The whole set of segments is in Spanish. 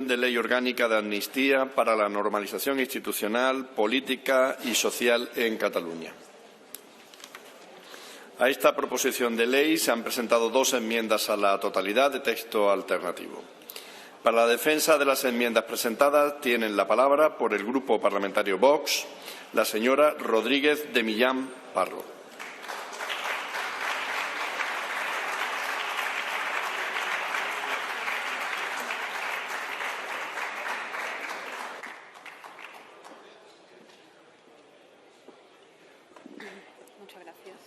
de ley orgánica de amnistía para la normalización institucional, política y social en Cataluña. A esta proposición de ley se han presentado 2 enmiendas a la totalidad de texto alternativo. Para la defensa de las enmiendas presentadas tienen la palabra, por el Grupo Parlamentario Vox, la señora Rodríguez de Millán Parro. Muchas gracias.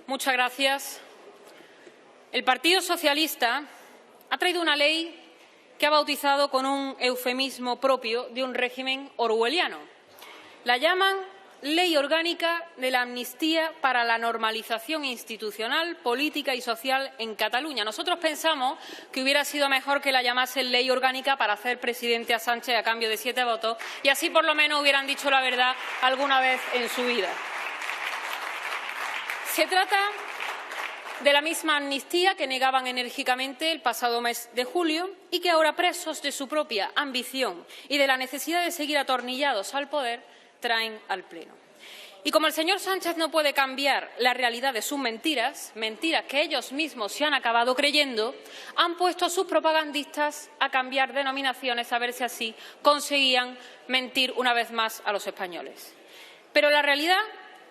Muchas gracias. El Partido Socialista ha traído una ley que ha bautizado con un eufemismo propio de un régimen orwelliano. La llaman Ley Orgánica de la Amnistía para la Normalización Institucional, Política y Social en Cataluña. Nosotros pensamos que hubiera sido mejor que la llamasen Ley Orgánica para hacer presidente a Sánchez a cambio de 7 votos y así por lo menos hubieran dicho la verdad alguna vez en su vida. Se trata de la misma amnistía que negaban enérgicamente el pasado mes de julio y que ahora, presos de su propia ambición y de la necesidad de seguir atornillados al poder, traen al Pleno. Y como el señor Sánchez no puede cambiar la realidad de sus mentiras, mentiras que ellos mismos se han acabado creyendo, han puesto a sus propagandistas a cambiar denominaciones a ver si así conseguían mentir una vez más a los españoles. Pero la realidad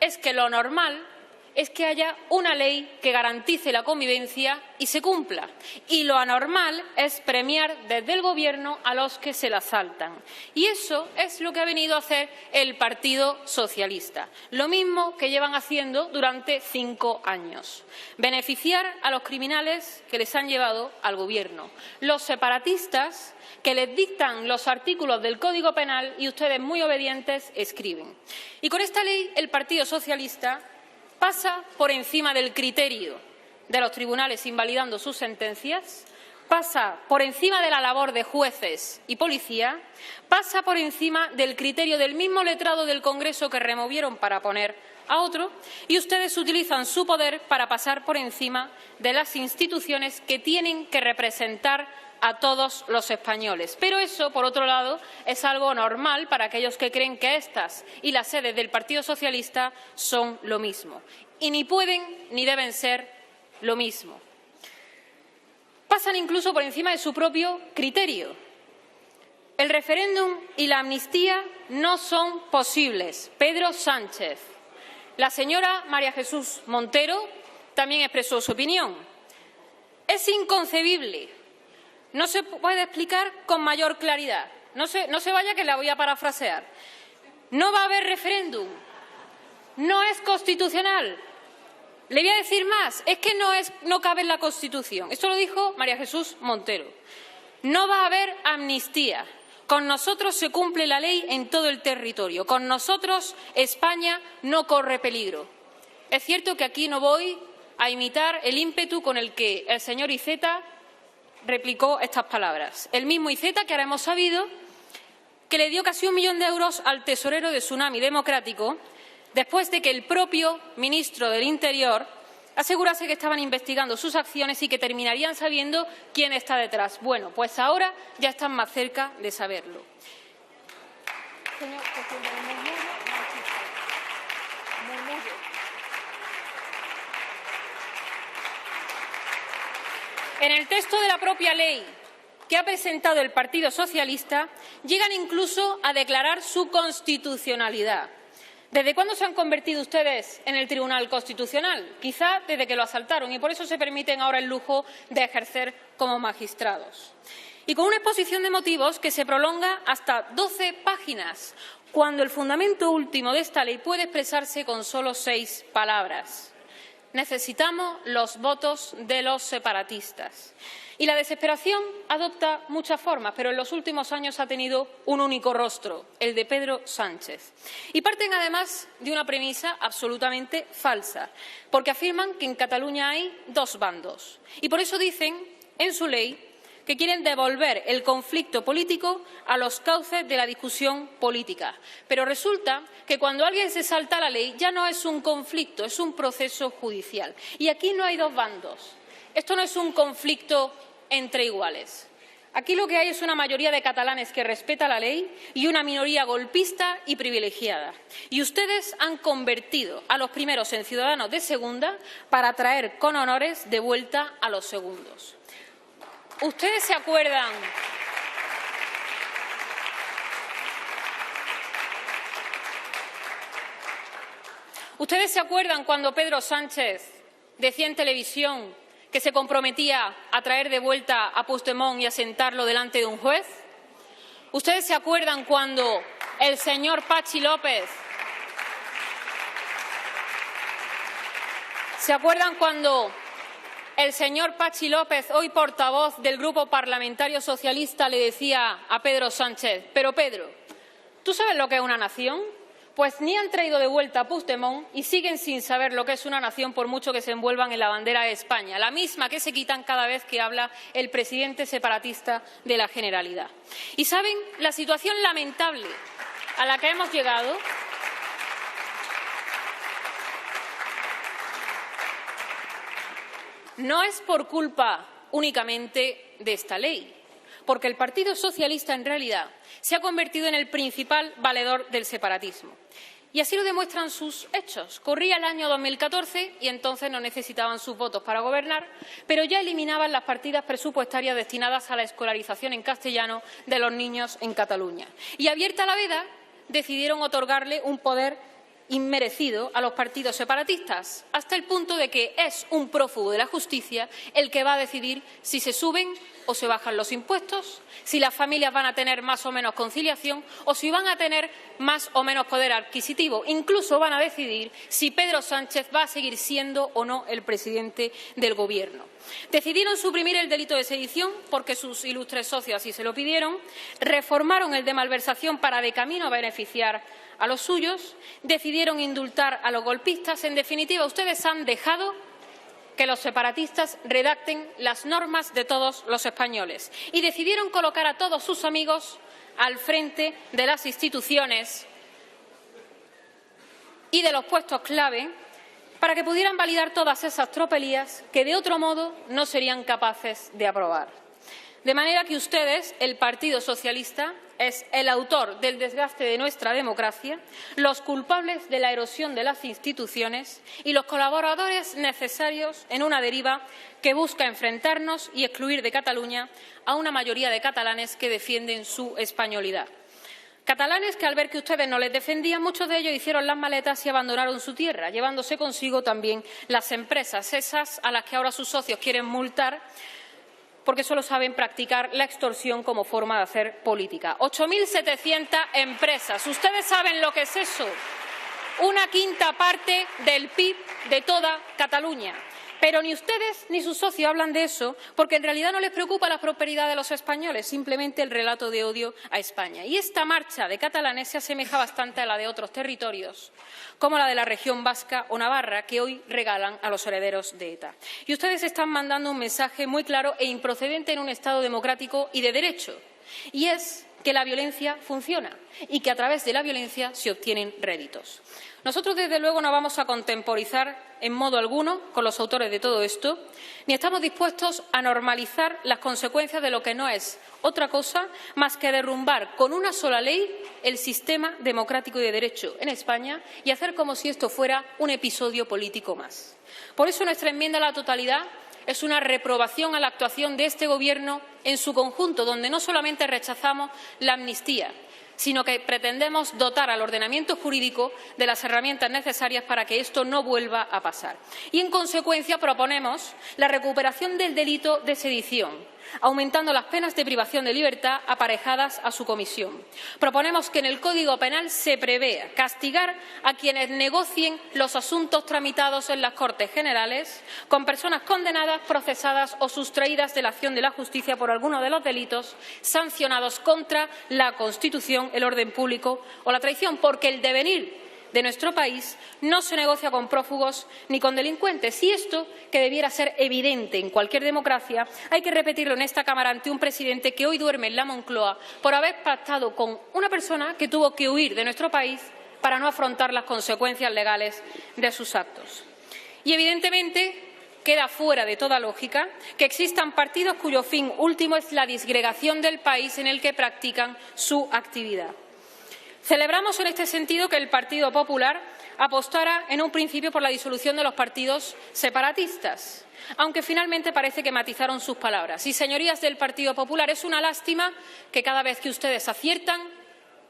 es que lo normal es que haya una ley que garantice la convivencia y se cumpla. Y lo anormal es premiar desde el Gobierno a los que se la saltan. Y eso es lo que ha venido a hacer el Partido Socialista. Lo mismo que llevan haciendo durante 5 años. Beneficiar a los criminales que les han llevado al Gobierno. Los separatistas que les dictan los artículos del Código Penal y ustedes, muy obedientes, escriben. Y con esta ley el Partido Socialista pasa por encima del criterio de los tribunales invalidando sus sentencias, pasa por encima de la labor de jueces y policía, pasa por encima del criterio del mismo letrado del Congreso que removieron para poner a otro, y ustedes utilizan su poder para pasar por encima de las instituciones que tienen que representar a todos los españoles. Pero eso, por otro lado, es algo normal para aquellos que creen que estas y las sedes del Partido Socialista son lo mismo. Y ni pueden ni deben ser lo mismo. Pasan incluso por encima de su propio criterio. El referéndum y la amnistía no son posibles. Pedro Sánchez. La señora María Jesús Montero también expresó su opinión. Es inconcebible. No se puede explicar con mayor claridad. No se vaya, que la voy a parafrasear. No va a haber referéndum. No es constitucional. Le voy a decir más. Es que no cabe en la Constitución. Esto lo dijo María Jesús Montero. No va a haber amnistía. Con nosotros se cumple la ley en todo el territorio. Con nosotros España no corre peligro. Es cierto que aquí no voy a imitar el ímpetu con el que el señor Iceta replicó estas palabras. El mismo Iceta que ahora hemos sabido que le dio casi 1 millón de euros al tesorero de Tsunami Democrático después de que el propio ministro del Interior asegurase que estaban investigando sus acciones y que terminarían sabiendo quién está detrás. Bueno, pues ahora ya están más cerca de saberlo. En el texto de la propia ley que ha presentado el Partido Socialista llegan incluso a declarar su constitucionalidad. ¿Desde cuándo se han convertido ustedes en el Tribunal Constitucional? Quizá desde que lo asaltaron y por eso se permiten ahora el lujo de ejercer como magistrados. Y con una exposición de motivos que se prolonga hasta 12 páginas, cuando el fundamento último de esta ley puede expresarse con solo 6 palabras. Necesitamos los votos de los separatistas. Y la desesperación adopta muchas formas, pero en los últimos años ha tenido un único rostro, el de Pedro Sánchez. Y parten además de una premisa absolutamente falsa, porque afirman que en Cataluña hay 2 bandos. Y por eso dicen en su ley que quieren devolver el conflicto político a los cauces de la discusión política. Pero resulta que cuando alguien se salta la ley ya no es un conflicto, es un proceso judicial. Y aquí no hay dos bandos. Esto no es un conflicto entre iguales. Aquí lo que hay es una mayoría de catalanes que respeta la ley y una minoría golpista y privilegiada. Y ustedes han convertido a los primeros en ciudadanos de segunda para traer con honores de vuelta a los segundos. ¿Ustedes se acuerdan? ¿Ustedes se acuerdan cuando Pedro Sánchez decía en televisión que se comprometía a traer de vuelta a Puigdemont y a sentarlo delante de un juez? ¿Ustedes se acuerdan cuando el señor Patxi López hoy portavoz del Grupo Parlamentario Socialista, le decía a Pedro Sánchez: pero Pedro, ¿tú sabes lo que es una nación? Pues ni han traído de vuelta a Puigdemont y siguen sin saber lo que es una nación, por mucho que se envuelvan en la bandera de España, la misma que se quitan cada vez que habla el presidente separatista de la Generalidad. ¿Y saben la situación lamentable a la que hemos llegado? No es por culpa únicamente de esta ley, porque el Partido Socialista en realidad se ha convertido en el principal valedor del separatismo. Y así lo demuestran sus hechos. Corría el año 2014 y entonces no necesitaban sus votos para gobernar, pero ya eliminaban las partidas presupuestarias destinadas a la escolarización en castellano de los niños en Cataluña. Y abierta la veda, decidieron otorgarle un poder inmerecido a los partidos separatistas, hasta el punto de que es un prófugo de la justicia el que va a decidir si se suben o se bajan los impuestos, si las familias van a tener más o menos conciliación o si van a tener más o menos poder adquisitivo. Incluso van a decidir si Pedro Sánchez va a seguir siendo o no el presidente del Gobierno. Decidieron suprimir el delito de sedición porque sus ilustres socios así se lo pidieron, reformaron el de malversación para de camino beneficiar a los suyos, decidieron indultar a los golpistas. En definitiva, ustedes han dejado que los separatistas redacten las normas de todos los españoles y decidieron colocar a todos sus amigos al frente de las instituciones y de los puestos clave para que pudieran validar todas esas tropelías que de otro modo no serían capaces de aprobar. De manera que ustedes, el Partido Socialista, es el autor del desgaste de nuestra democracia, los culpables de la erosión de las instituciones y los colaboradores necesarios en una deriva que busca enfrentarnos y excluir de Cataluña a una mayoría de catalanes que defienden su españolidad. Catalanes que, al ver que ustedes no les defendían, muchos de ellos hicieron las maletas y abandonaron su tierra, llevándose consigo también las empresas, esas a las que ahora sus socios quieren multar porque solo saben practicar la extorsión como forma de hacer política. 8.700 empresas. ¿Ustedes saben lo que es eso? Una quinta parte del PIB de toda Cataluña. Pero ni ustedes ni sus socios hablan de eso, porque en realidad no les preocupa la prosperidad de los españoles, simplemente el relato de odio a España. Y esta marcha de catalanes se asemeja bastante a la de otros territorios, como la de la región vasca o Navarra, que hoy regalan a los herederos de ETA. Y ustedes están mandando un mensaje muy claro e improcedente en un Estado democrático y de derecho, y es que la violencia funciona y que a través de la violencia se obtienen réditos. Nosotros, desde luego, no vamos a contemporizar en modo alguno con los autores de todo esto, ni estamos dispuestos a normalizar las consecuencias de lo que no es otra cosa más que derrumbar con una sola ley el sistema democrático y de derecho en España y hacer como si esto fuera un episodio político más. Por eso nuestra enmienda a la totalidad es una reprobación a la actuación de este Gobierno en su conjunto, donde no solamente rechazamos la amnistía, sino que pretendemos dotar al ordenamiento jurídico de las herramientas necesarias para que esto no vuelva a pasar. Y, en consecuencia, proponemos la recuperación del delito de sedición, aumentando las penas de privación de libertad aparejadas a su comisión. Proponemos que en el Código Penal se prevea castigar a quienes negocien los asuntos tramitados en las Cortes Generales con personas condenadas, procesadas o sustraídas de la acción de la justicia por alguno de los delitos sancionados contra la Constitución, el orden público o la traición, porque el devenir de nuestro país no se negocia con prófugos ni con delincuentes. Y esto, que debiera ser evidente en cualquier democracia, hay que repetirlo en esta Cámara ante un presidente que hoy duerme en la Moncloa por haber pactado con una persona que tuvo que huir de nuestro país para no afrontar las consecuencias legales de sus actos. Y, evidentemente, queda fuera de toda lógica que existan partidos cuyo fin último es la disgregación del país en el que practican su actividad. Celebramos en este sentido que el Partido Popular apostara en un principio por la disolución de los partidos separatistas, aunque finalmente parece que matizaron sus palabras. Y, señorías del Partido Popular, es una lástima que cada vez que ustedes aciertan,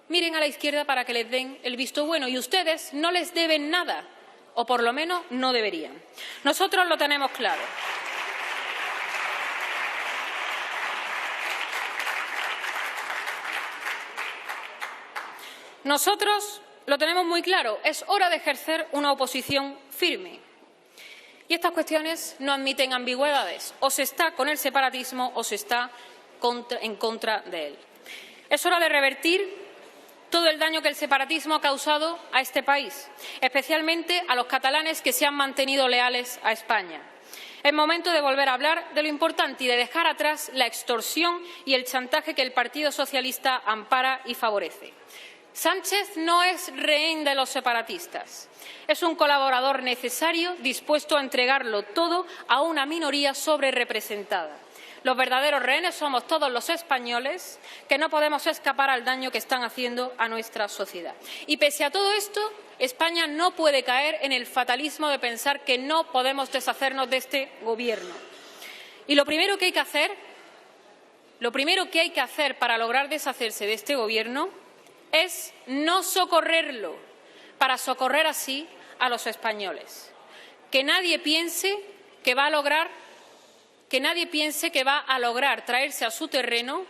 miren a la izquierda para que les den el visto bueno, y ustedes no les deben nada, o por lo menos no deberían. Nosotros lo tenemos claro. Nosotros lo tenemos muy claro. Es hora de ejercer una oposición firme. Y estas cuestiones no admiten ambigüedades. O se está con el separatismo o se está en contra de él. Es hora de revertir todo el daño que el separatismo ha causado a este país, especialmente a los catalanes que se han mantenido leales a España. Es momento de volver a hablar de lo importante y de dejar atrás la extorsión y el chantaje que el Partido Socialista ampara y favorece. Sánchez no es rehén de los separatistas. Es un colaborador necesario dispuesto a entregarlo todo a una minoría sobrerepresentada. Los verdaderos rehenes somos todos los españoles, que no podemos escapar al daño que están haciendo a nuestra sociedad. Y pese a todo esto, España no puede caer en el fatalismo de pensar que no podemos deshacernos de este Gobierno. Y lo primero que hay que hacer para lograr deshacerse de este Gobierno es no socorrerlo, para socorrer así a los españoles. Que nadie piense que va a lograr traerse a su terreno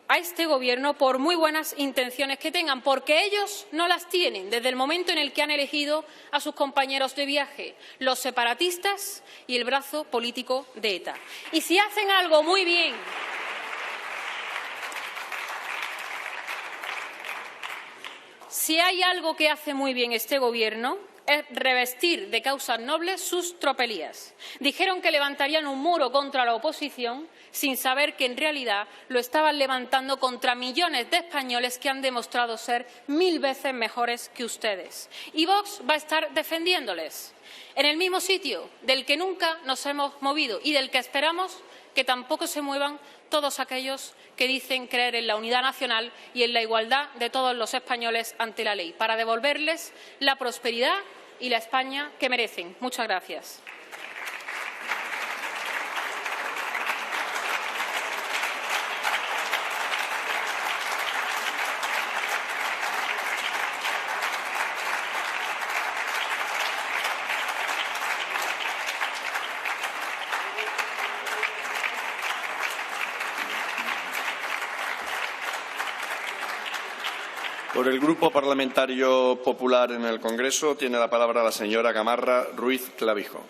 a este Gobierno por muy buenas intenciones que tengan, porque ellos no las tienen desde el momento en el que han elegido a sus compañeros de viaje, los separatistas y el brazo político de ETA. Y si hacen algo muy bien, si hay algo que hace muy bien este Gobierno, es revestir de causas nobles sus tropelías. Dijeron que levantarían un muro contra la oposición sin saber que en realidad lo estaban levantando contra millones de españoles que han demostrado ser 1000 veces mejores que ustedes. Y Vox va a estar defendiéndoles en el mismo sitio del que nunca nos hemos movido y del que esperamos que tampoco se muevan todos aquellos que dicen creer en la unidad nacional y en la igualdad de todos los españoles ante la ley, para devolverles la prosperidad y la España que merecen. Muchas gracias. Por el Grupo Parlamentario Popular en el Congreso tiene la palabra la señora Gamarra Ruiz Clavijo.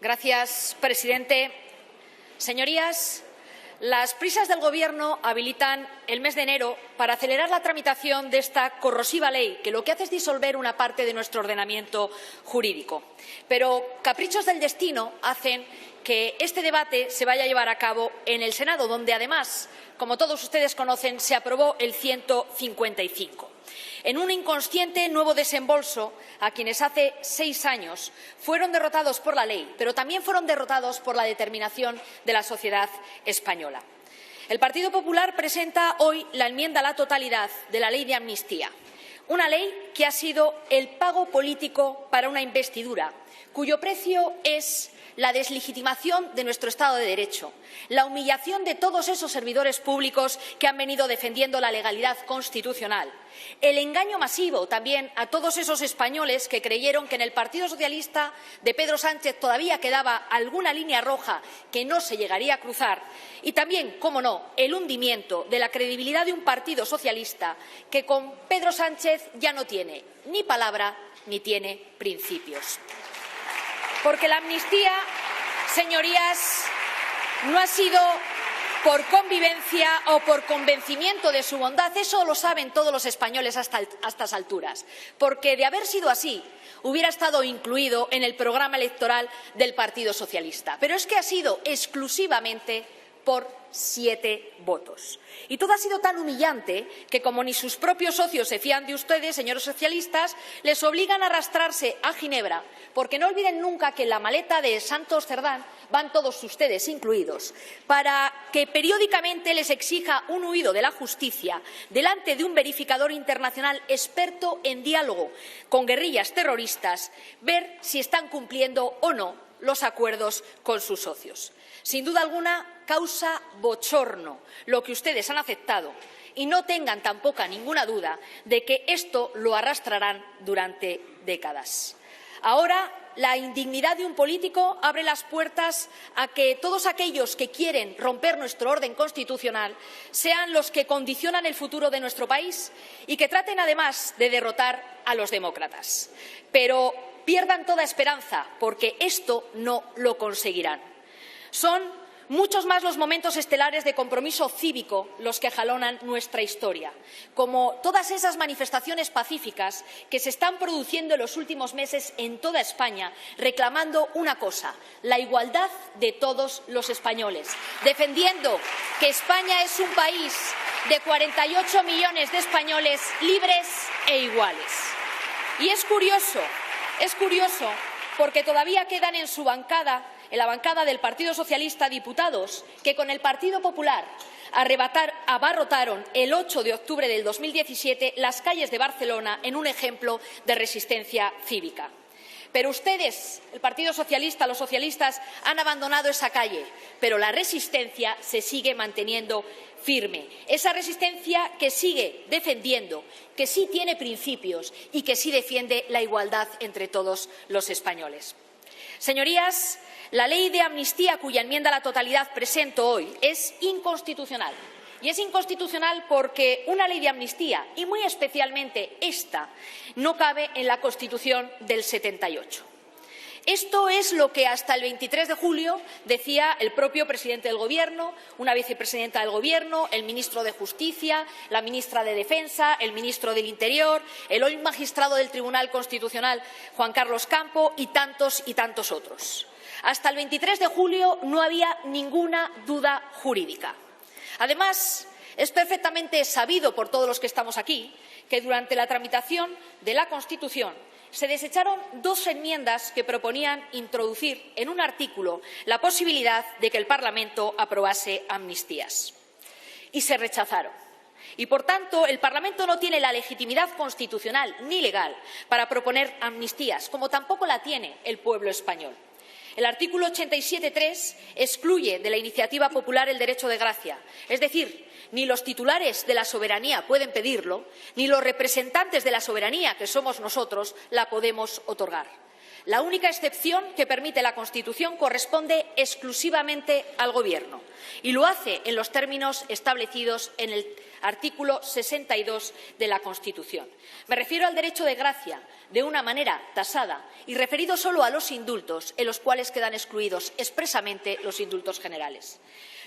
Gracias, presidente. Señorías, las prisas del Gobierno habilitan el mes de enero para acelerar la tramitación de esta corrosiva ley, que lo que hace es disolver una parte de nuestro ordenamiento jurídico. Pero caprichos del destino hacen que este debate se vaya a llevar a cabo en el Senado, donde además, como todos ustedes conocen, se aprobó el 155. En un inconsciente nuevo desembolso a quienes hace 6 años fueron derrotados por la ley, pero también fueron derrotados por la determinación de la sociedad española. El Partido Popular presenta hoy la enmienda a la totalidad de la Ley de Amnistía, una ley que ha sido el pago político para una investidura, cuyo precio es la deslegitimación de nuestro Estado de Derecho, la humillación de todos esos servidores públicos que han venido defendiendo la legalidad constitucional, el engaño masivo también a todos esos españoles que creyeron que en el Partido Socialista de Pedro Sánchez todavía quedaba alguna línea roja que no se llegaría a cruzar y también, cómo no, el hundimiento de la credibilidad de un Partido Socialista que con Pedro Sánchez ya no tiene ni palabra ni tiene principios. Porque la amnistía, señorías, no ha sido por convivencia o por convencimiento de su bondad. Eso lo saben todos los españoles hasta estas alturas. Porque, de haber sido así, hubiera estado incluido en el programa electoral del Partido Socialista. Pero es que ha sido exclusivamente por 7 votos. Y todo ha sido tan humillante que, como ni sus propios socios se fían de ustedes, señores socialistas, les obligan a arrastrarse a Ginebra, porque no olviden nunca que en la maleta de Santos Cerdán van todos ustedes incluidos, para que periódicamente les exija un huido de la justicia delante de un verificador internacional experto en diálogo con guerrillas terroristas, ver si están cumpliendo o no los acuerdos con sus socios. Sin duda alguna, causa bochorno lo que ustedes han aceptado y no tengan tampoco ninguna duda de que esto lo arrastrarán durante décadas. Ahora, la indignidad de un político abre las puertas a que todos aquellos que quieren romper nuestro orden constitucional sean los que condicionan el futuro de nuestro país y que traten, además, de derrotar a los demócratas. Pero pierdan toda esperanza, porque esto no lo conseguirán. Son muchos más los momentos estelares de compromiso cívico los que jalonan nuestra historia, como todas esas manifestaciones pacíficas que se están produciendo en los últimos meses en toda España, reclamando una cosa: la igualdad de todos los españoles, defendiendo que España es un país de 48 millones de españoles libres e iguales. Y es curioso porque todavía quedan en su bancada, en la bancada del Partido Socialista, diputados que con el Partido Popular abarrotaron el 8 de octubre del 2017 las calles de Barcelona en un ejemplo de resistencia cívica. Pero ustedes, el Partido Socialista, los socialistas, han abandonado esa calle, pero la resistencia se sigue manteniendo firme. Esa resistencia que sigue defendiendo, que sí tiene principios y que sí defiende la igualdad entre todos los españoles. Señorías, la ley de amnistía, cuya enmienda a la totalidad presento hoy, es inconstitucional. Y es inconstitucional porque una ley de amnistía, y muy especialmente esta, no cabe en la Constitución del 78. Esto es lo que hasta el 23 de julio decía el propio presidente del Gobierno, una vicepresidenta del Gobierno, el ministro de Justicia, la ministra de Defensa, el ministro del Interior, el hoy magistrado del Tribunal Constitucional, Juan Carlos Campo, y tantos otros. Hasta el 23 de julio no había ninguna duda jurídica. Además, es perfectamente sabido por todos los que estamos aquí que durante la tramitación de la Constitución se desecharon 2 enmiendas que proponían introducir en un artículo la posibilidad de que el Parlamento aprobase amnistías. Y se rechazaron. Y, por tanto, el Parlamento no tiene la legitimidad constitucional ni legal para proponer amnistías, como tampoco la tiene el pueblo español. El artículo 87.3 excluye de la iniciativa popular el derecho de gracia, es decir, ni los titulares de la soberanía pueden pedirlo, ni los representantes de la soberanía, que somos nosotros, la podemos otorgar. La única excepción que permite la Constitución corresponde exclusivamente al Gobierno y lo hace en los términos establecidos en el artículo 62 de la Constitución. Me refiero al derecho de gracia de una manera tasada y referido solo a los indultos, en los cuales quedan excluidos expresamente los indultos generales.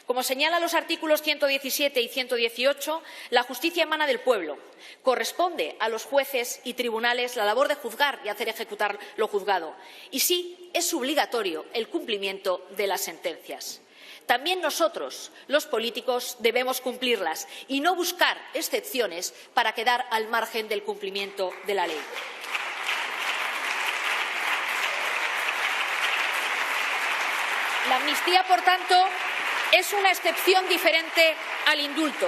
Como señalan los artículos 117 y 118, la justicia emana del pueblo. Corresponde a los jueces y tribunales la labor de juzgar y hacer ejecutar lo juzgado. Y sí, es obligatorio el cumplimiento de las sentencias. También nosotros, los políticos, debemos cumplirlas y no buscar excepciones para quedar al margen del cumplimiento de la ley. La amnistía, por tanto, es una excepción diferente al indulto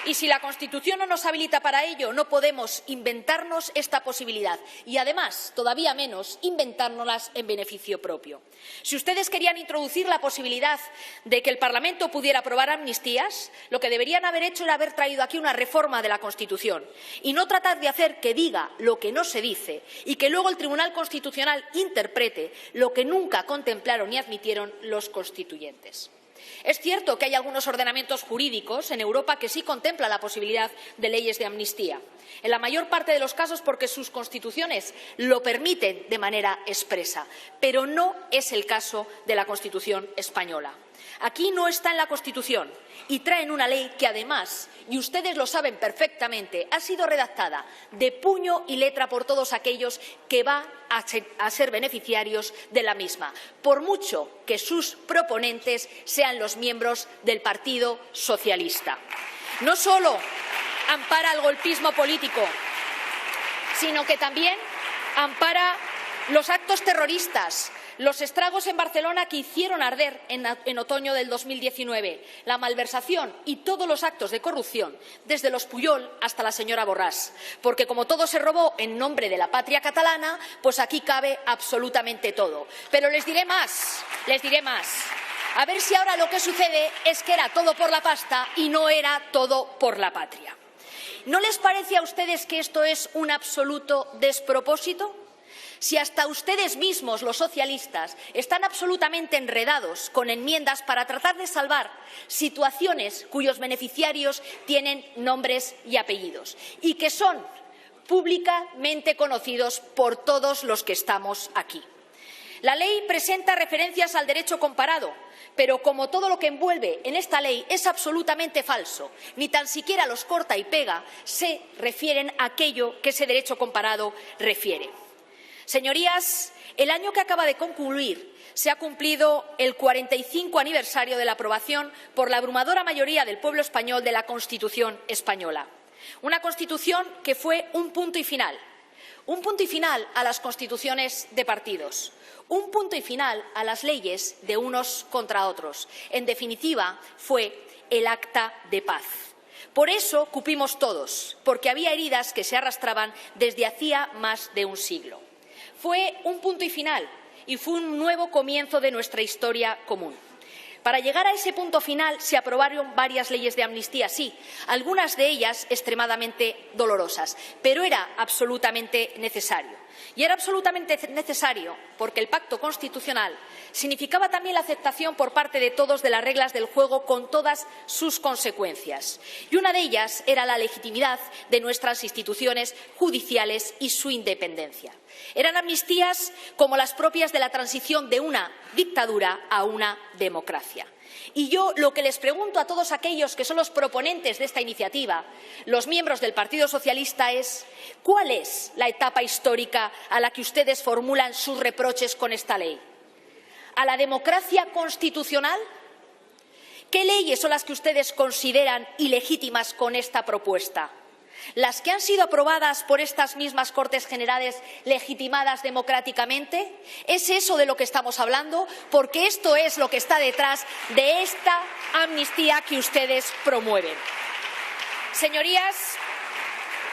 Y si la Constitución no nos habilita para ello, no podemos inventarnos esta posibilidad y, además, todavía menos, inventárnoslas en beneficio propio. Si ustedes querían introducir la posibilidad de que el Parlamento pudiera aprobar amnistías, lo que deberían haber hecho era haber traído aquí una reforma de la Constitución y no tratar de hacer que diga lo que no se dice y que luego el Tribunal Constitucional interprete lo que nunca contemplaron ni admitieron los constituyentes. Es cierto que hay algunos ordenamientos jurídicos en Europa que sí contemplan la posibilidad de leyes de amnistía, en la mayor parte de los casos porque sus constituciones lo permiten de manera expresa, pero no es el caso de la Constitución española. Aquí no está en la Constitución y traen una ley que, además, y ustedes lo saben perfectamente, ha sido redactada de puño y letra por todos aquellos que van a ser beneficiarios de la misma, por mucho que sus proponentes sean los miembros del Partido Socialista. No solo ampara el golpismo político, sino que también ampara los actos terroristas, los estragos en Barcelona que hicieron arder en otoño del 2019, la malversación y todos los actos de corrupción, desde los Pujol hasta la señora Borràs. Porque como todo se robó en nombre de la patria catalana, pues aquí cabe absolutamente todo. Pero les diré más. A ver si ahora lo que sucede es que era todo por la pasta y no era todo por la patria. ¿No les parece a ustedes que esto es un absoluto despropósito? Si hasta ustedes mismos, los socialistas, están absolutamente enredados con enmiendas para tratar de salvar situaciones cuyos beneficiarios tienen nombres y apellidos y que son públicamente conocidos por todos los que estamos aquí. La ley presenta referencias al derecho comparado, pero como todo lo que envuelve en esta ley es absolutamente falso, ni tan siquiera los corta y pega se refieren a aquello que ese derecho comparado refiere. Señorías, el año que acaba de concluir se ha cumplido el 45 aniversario de la aprobación por la abrumadora mayoría del pueblo español de la Constitución española. Una Constitución que fue un punto y final a las constituciones de partidos, un punto y final a las leyes de unos contra otros. En definitiva, fue el acta de paz. Por eso cupimos todos, porque había heridas que se arrastraban desde hacía más de un siglo. Fue un punto y final y fue un nuevo comienzo de nuestra historia común. Para llegar a ese punto final se aprobaron varias leyes de amnistía, sí, algunas de ellas extremadamente dolorosas, pero era absolutamente necesario. Y era absolutamente necesario porque el pacto constitucional significaba también la aceptación por parte de todos de las reglas del juego con todas sus consecuencias. Y una de ellas era la legitimidad de nuestras instituciones judiciales y su independencia. Eran amnistías como las propias de la transición de una dictadura a una democracia. Y yo lo que les pregunto a todos aquellos que son los proponentes de esta iniciativa, los miembros del Partido Socialista, es ¿cuál es la etapa histórica a la que ustedes formulan sus reproches con esta ley? ¿A la democracia constitucional? ¿Qué leyes son las que ustedes consideran ilegítimas con esta propuesta? ¿Las que han sido aprobadas por estas mismas Cortes Generales legitimadas democráticamente? ¿Es eso de lo que estamos hablando? Porque esto es lo que está detrás de esta amnistía que ustedes promueven. Señorías,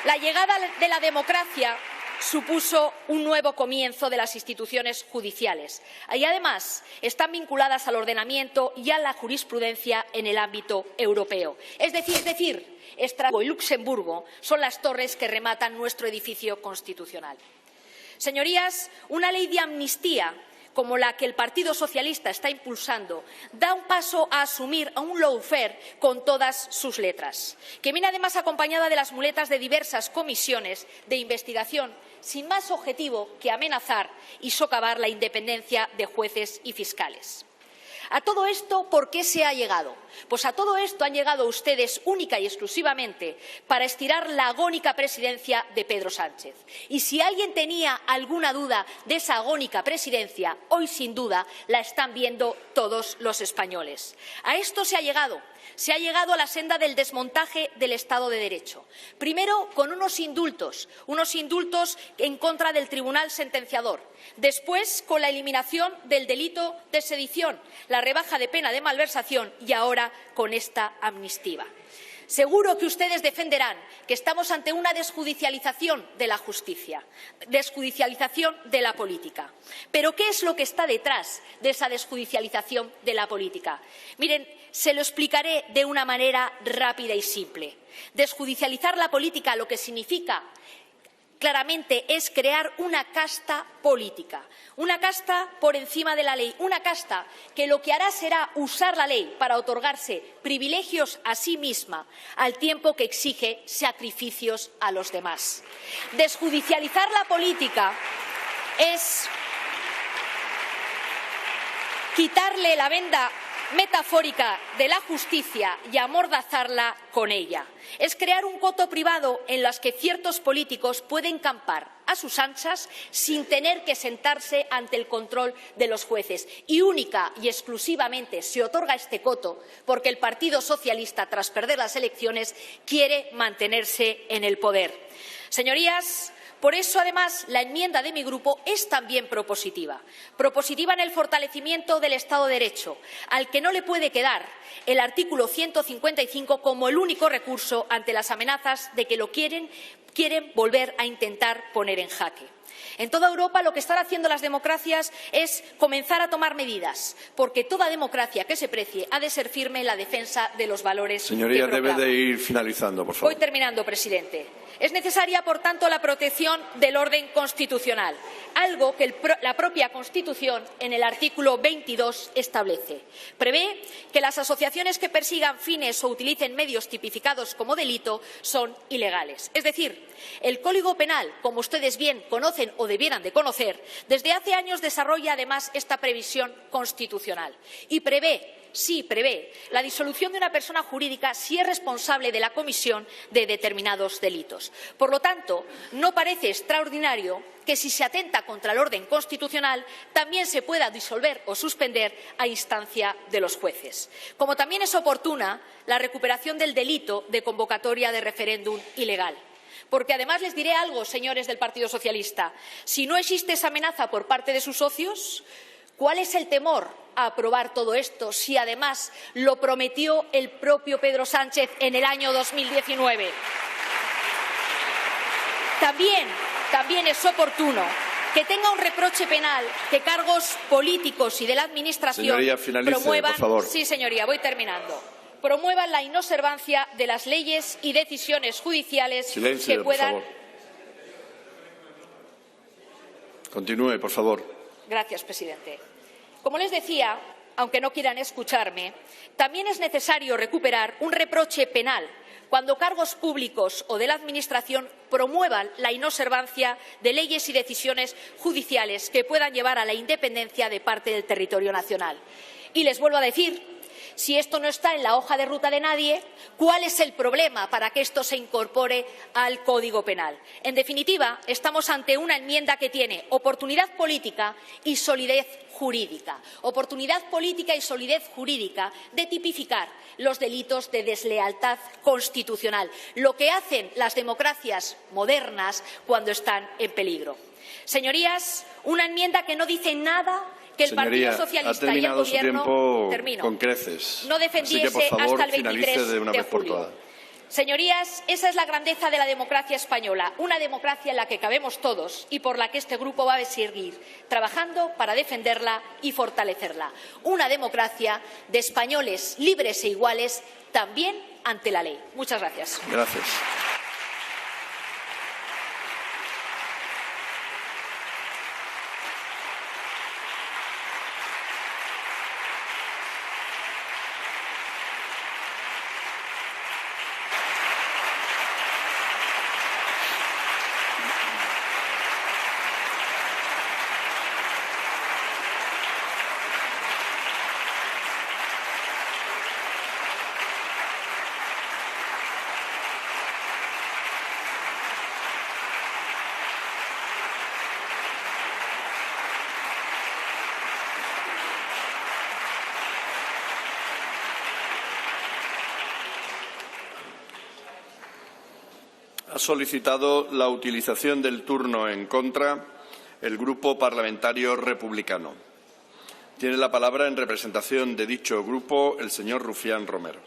la llegada de la democracia supuso un nuevo comienzo de las instituciones judiciales y, además, están vinculadas al ordenamiento y a la jurisprudencia en el ámbito europeo. Es decir, Estrasburgo y Luxemburgo son las torres que rematan nuestro edificio constitucional. Señorías, una ley de amnistía como la que el Partido Socialista está impulsando da un paso a asumir a un lawfare con todas sus letras, que viene además acompañada de las muletas de diversas comisiones de investigación sin más objetivo que amenazar y socavar la independencia de jueces y fiscales. A todo esto, ¿por qué se ha llegado? Pues a todo esto han llegado ustedes única y exclusivamente para estirar la agónica presidencia de Pedro Sánchez. Y si alguien tenía alguna duda de esa agónica presidencia, hoy sin duda la están viendo todos los españoles. A esto se ha llegado. Se ha llegado a la senda del desmontaje del Estado de Derecho. Primero, con unos indultos en contra del Tribunal Sentenciador. Después, con la eliminación del delito de sedición, la rebaja de pena de malversación y ahora con esta amnistía. Seguro que ustedes defenderán que estamos ante una desjudicialización de la justicia, desjudicialización de la política. Pero ¿qué es lo que está detrás de esa desjudicialización de la política? Miren, se lo explicaré de una manera rápida y simple. Desjudicializar la política lo que significa claramente es crear una casta política, una casta por encima de la ley, una casta que lo que hará será usar la ley para otorgarse privilegios a sí misma, al tiempo que exige sacrificios a los demás. Desjudicializar la política es quitarle la venda metafórica de la justicia y amordazarla con ella. Es crear un coto privado en el que ciertos políticos pueden campar a sus anchas sin tener que sentarse ante el control de los jueces. Y única y exclusivamente se otorga este coto porque el Partido Socialista, tras perder las elecciones, quiere mantenerse en el poder. Señorías, por eso, además, la enmienda de mi grupo es también propositiva. Propositiva en el fortalecimiento del Estado de Derecho, al que no le puede quedar el artículo 155 como el único recurso ante las amenazas de que lo quieren volver a intentar poner en jaque. En toda Europa lo que están haciendo las democracias es comenzar a tomar medidas, porque toda democracia que se precie ha de ser firme en la defensa de los valores que proclama. Señoría, debe de ir finalizando, por favor. Voy terminando, presidente. Es necesaria, por tanto, la protección del orden constitucional, algo que la propia Constitución, en el artículo 22, establece. Prevé que las asociaciones que persigan fines o utilicen medios tipificados como delito son ilegales. Es decir, el Código Penal, como ustedes bien conocen o debieran de conocer, desde hace años desarrolla además esta previsión constitucional y prevé la disolución de una persona jurídica si es responsable de la comisión de determinados delitos. Por lo tanto, no parece extraordinario que si se atenta contra el orden constitucional también se pueda disolver o suspender a instancia de los jueces. Como también es oportuna la recuperación del delito de convocatoria de referéndum ilegal. Porque además les diré algo, señores del Partido Socialista, si no existe esa amenaza por parte de sus socios, ¿cuál es el temor a aprobar todo esto si además lo prometió el propio Pedro Sánchez en el año 2019? También es oportuno que tenga un reproche penal que cargos políticos y de la Administración Señoría, finalice, promuevan. por favor. Sí, señoría, voy terminando. Promuevan la inobservancia de las leyes y decisiones judiciales Silencio, que puedan. por favor. Continúe, por favor. Gracias, presidente. Como les decía, aunque no quieran escucharme, también es necesario recuperar un reproche penal cuando cargos públicos o de la Administración promuevan la inobservancia de leyes y decisiones judiciales que puedan llevar a la independencia de parte del territorio nacional. Y les vuelvo a decir, si esto no está en la hoja de ruta de nadie, ¿cuál es el problema para que esto se incorpore al Código Penal? En definitiva, estamos ante una enmienda que tiene oportunidad política y solidez jurídica. Oportunidad política y solidez jurídica de tipificar los delitos de deslealtad constitucional, lo que hacen las democracias modernas cuando están en peligro. Señorías, una enmienda que no dice nada que el Señoría, Partido Socialista ha y el Gobierno con creces. no defendiese Así que, por favor, hasta el 23 finalice de una vez por julio. todas. Señorías, esa es la grandeza de la democracia española, una democracia en la que cabemos todos y por la que este grupo va a seguir trabajando para defenderla y fortalecerla. Una democracia de españoles libres e iguales también ante la ley. Muchas gracias. Gracias. Ha solicitado la utilización del turno en contra el Grupo Parlamentario Republicano. Tiene la palabra, en representación de dicho grupo, el señor Rufián Romero.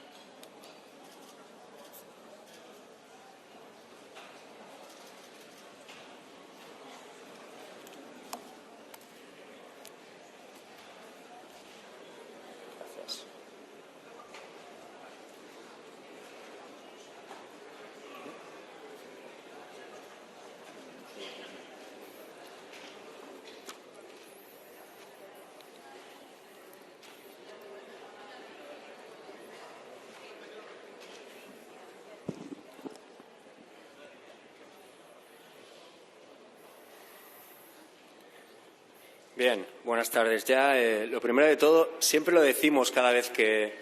Bien, buenas tardes. Ya, lo primero de todo, siempre lo decimos cada vez que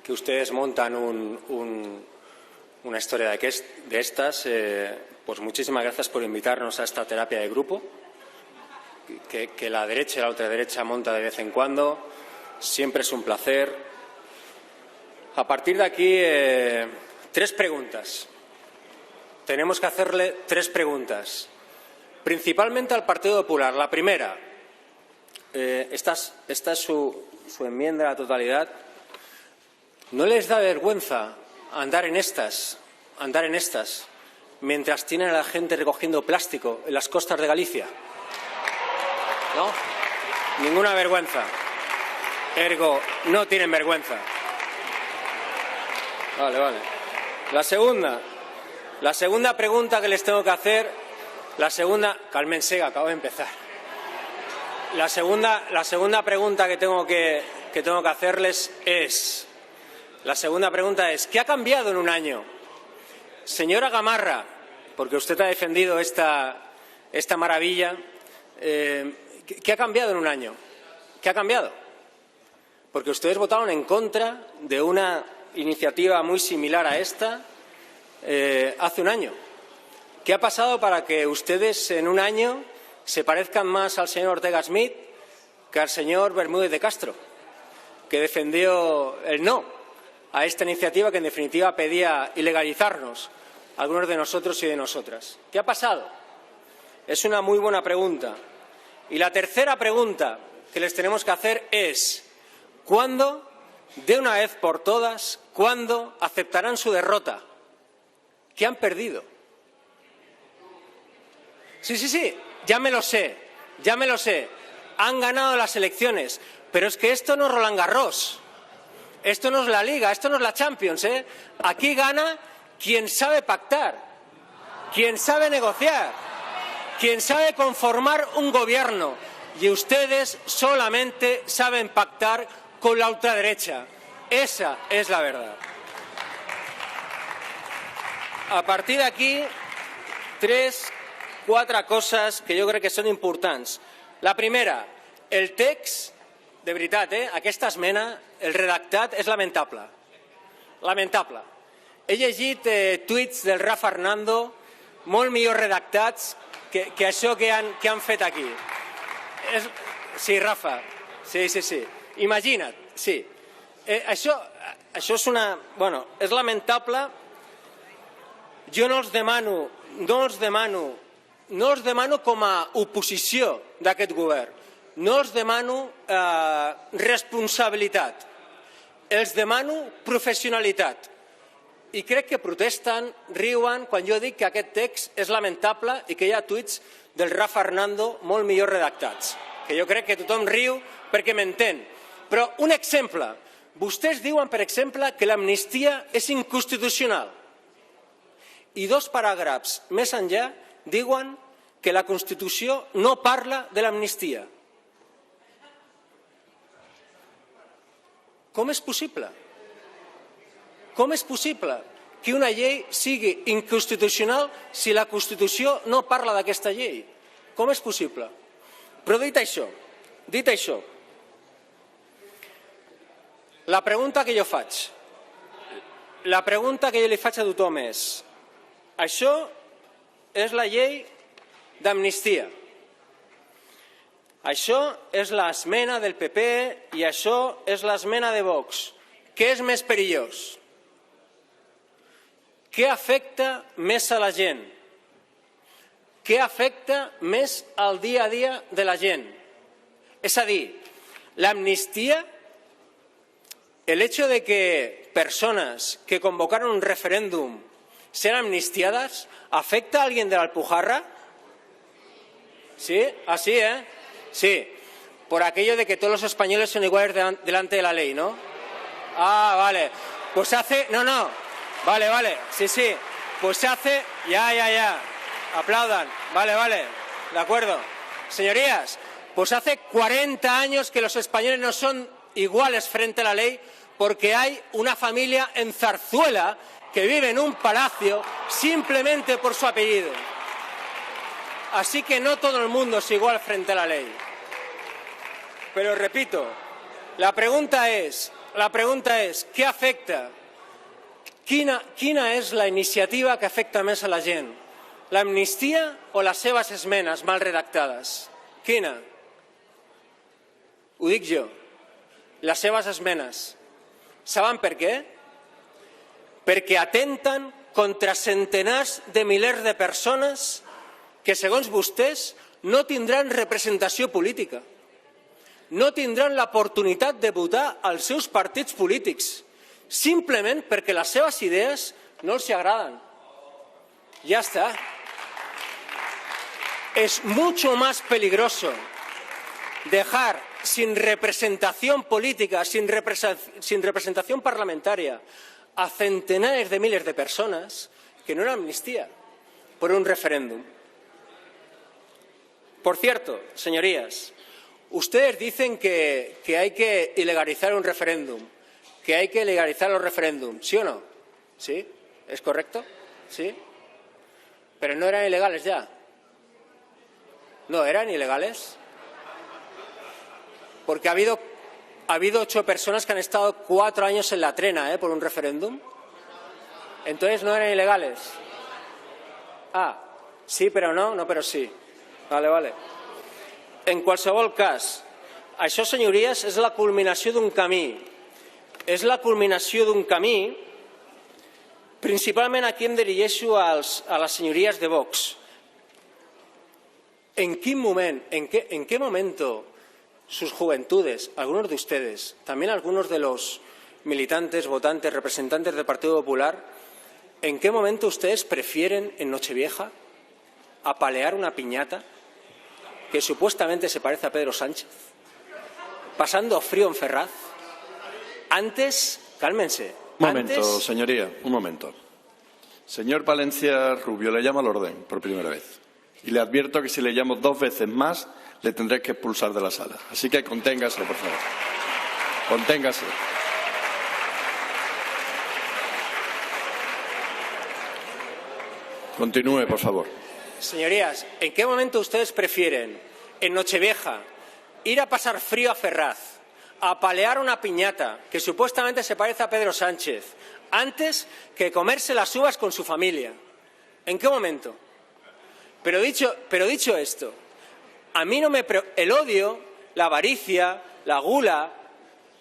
ustedes montan una historia de estas. Pues muchísimas gracias por invitarnos a esta terapia de grupo, que la derecha y la ultraderecha monta de vez en cuando. Siempre es un placer. A partir de aquí, 3 preguntas. Tenemos que hacerle 3 preguntas, principalmente al Partido Popular. La primera, esta es su enmienda a la totalidad. ¿No les da vergüenza andar en estas mientras tienen a la gente recogiendo plástico en las costas de Galicia? ¿No? Ninguna vergüenza. Ergo, no tienen vergüenza. Vale. La segunda pregunta que les tengo que hacer, cálmense, acabo de empezar. La segunda pregunta que tengo que hacerles es, ¿qué ha cambiado en un año? Señora Gamarra, porque usted ha defendido esta maravilla, ¿qué ha cambiado en un año? ¿Qué ha cambiado? Porque ustedes votaron en contra de una iniciativa muy similar a esta hace un año. ¿Qué ha pasado para que ustedes en un año se parezcan más al señor Ortega Smith que al señor Bermúdez de Castro, que defendió el no a esta iniciativa que en definitiva pedía ilegalizarnos a algunos de nosotros y de nosotras? ¿Qué ha pasado? Es una muy buena pregunta. Y la tercera pregunta que les tenemos que hacer es, ¿cuándo, de una vez por todas, cuándo aceptarán su derrota? ¿Qué han perdido? Sí, ya me lo sé. Han ganado las elecciones, pero es que esto no es Roland Garros, esto no es la Liga, esto no es la Champions, Aquí gana quien sabe pactar, quien sabe negociar, quien sabe conformar un gobierno, y ustedes solamente saben pactar con la ultraderecha. Esa es la verdad. A partir de aquí, 4 coses que jo crec que són importants. La primera, el text, de veritat, aquesta esmena, el redactat és lamentable. Lamentable. He llegit tuits del Rafa Hernando molt millor redactats que això que han fet aquí. Sí, Rafa, sí. Imagina't, sí. Això és una... Bueno, és lamentable. Jo no els demano com a oposició d'aquest govern, no els demano responsabilitat, els demano professionalitat. I crec que protesten, riuen, quan jo dic que aquest text és lamentable i que hi ha tuits del Rafa Hernando molt millor redactats, que jo crec que tothom riu perquè m'entén. Però un exemple, vostès diuen, per exemple, que l'amnistia és inconstitucional. I 2 paràgrafs més enllà diuen que la Constitució no parla de l'amnistia. Com és possible? Com és possible que una llei sigui inconstitucional si la Constitució no parla d'aquesta llei? Com és possible? Però dit això, la pregunta que jo li faig a tothom és: això és la llei d'amnistia. Això és l'esmena del PP i això és l'esmena de Vox. Què és més perillós? Què afecta més a la gent? Què afecta més al dia a dia de la gent? És a dir, l'amnistia, el hecho de que personas que convocaron un referéndum sean amnistiadas, ¿afecta a alguien de la Alpujarra? ¿Sí? Así, Sí. Por aquello de que todos los españoles son iguales delante de la ley, ¿no? Ah, vale. Pues hace... No. Vale. Sí. Pues hace... Ya. Aplaudan. Vale. De acuerdo. Señorías, pues hace 40 años que los españoles no son iguales frente a la ley porque hay una familia en Zarzuela que vive en un palacio simplemente por su apellido. Así que no todo el mundo es igual frente a la ley. Pero repito, la pregunta es, ¿qué afecta? Quina és la iniciativa que afecta més a la gent? L'amnistia o les seves esmenes mal redactades? Quina? Ho dic jo. Les seves esmenes. Saben per què? Perquè atenten contra centenars de milers de persones que, segons vostès, no tindran representació política. No tindran l'oportunitat de votar als seus partits polítics, simplement perquè les seves idees no els agraden. Ya está. Es mucho más peligroso dejar sin representación política, sin representación parlamentaria, a centenares de miles de personas que no una amnistía por un referéndum. Por cierto, señorías, ustedes dicen que hay que ilegalizar un referéndum, que hay que legalizar los referéndums, ¿sí o no? ¿Sí? ¿Es correcto? ¿Sí? Pero no eran ilegales ya. ¿No eran ilegales? Porque ha habido 8 personas que han estado 4 años en la trena por un referéndum. Entonces no eran ilegales. Ah, sí, però no, però sí. Vale. En qualsevol cas, això, senyories, és la culminació d'un camí. És la culminació d'un camí, principalment aquí em dirigeixo a les senyories de Vox. ¿En qué momento sus juventudes, algunos de ustedes, también algunos de los militantes, votantes, representantes del Partido Popular, en qué momento ustedes prefieren en Nochevieja apalear una piñata que supuestamente se parece a Pedro Sánchez, pasando frío en Ferraz? Antes, cálmense. Un momento, señoría, un momento. Señor Palencia Rubio, le llamo al orden por primera vez. Y le advierto que si le llamo 2 veces más, le tendré que expulsar de la sala. Así que conténgase, por favor. Conténgase. Continúe, por favor. Señorías, ¿en qué momento ustedes prefieren, en Nochevieja, ir a pasar frío a Ferraz, a apalear una piñata que supuestamente se parece a Pedro Sánchez, antes que comerse las uvas con su familia? ¿En qué momento? Pero dicho esto, a mí no me el odio, la avaricia, la gula,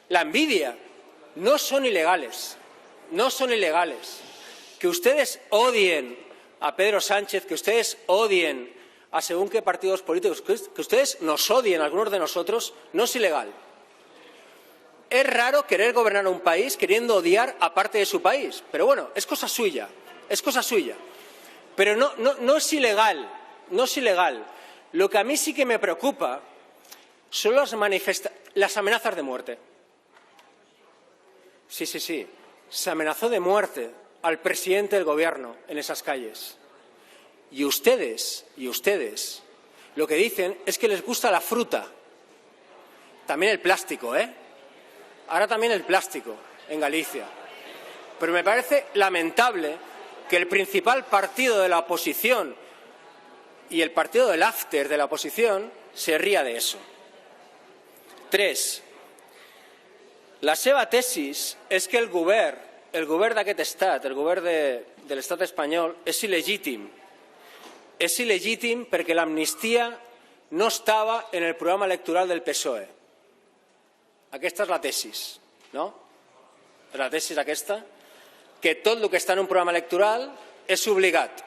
la envidia no son ilegales. No son ilegales. Que ustedes odien a Pedro Sánchez, que ustedes odien a según qué partidos políticos, que ustedes nos odien a algunos de nosotros, no es ilegal. Es raro querer gobernar un país queriendo odiar a parte de su país, pero bueno, es cosa suya, Pero no es ilegal, no es ilegal. Lo que a mí sí que me preocupa son las amenazas de muerte. Sí, se amenazó de muerte al presidente del gobierno en esas calles. Y ustedes, lo que dicen es que les gusta la fruta. También el plástico, Ahora también el plástico en Galicia. Pero me parece lamentable que el principal partido de la oposición y el partido del after de la oposición se ría de eso. 3. La seva tesis és que el govern d'aquest estat, el govern de l'estat espanyol, és il·legítim. És il·legítim perquè l'amnistia no estava en el programa electoral del PSOE. Aquesta és la tesis, no? És la tesis aquesta, que tot el que està en un programa electoral és obligat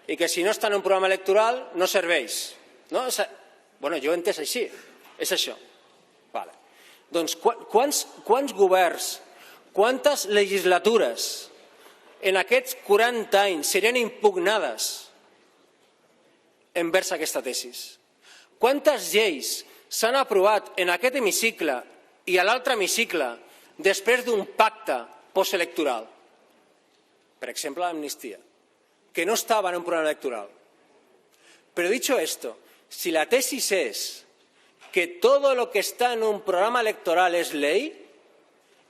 i que si no està en un programa electoral no serveix. No? Bueno, jo ho he entès així, és això. Vale. Doncs quants governs, quantes legislatures en aquests 40 anys serien impugnades envers aquesta tesis? Quantes lleis s'han aprovat en aquest hemicicle i a l'altre hemicicle després d'un pacte postelectoral? Per exemple, l'amnistia, que no estaba en un programa electoral. Pero dicho esto, si la tesis es que todo lo que está en un programa electoral es ley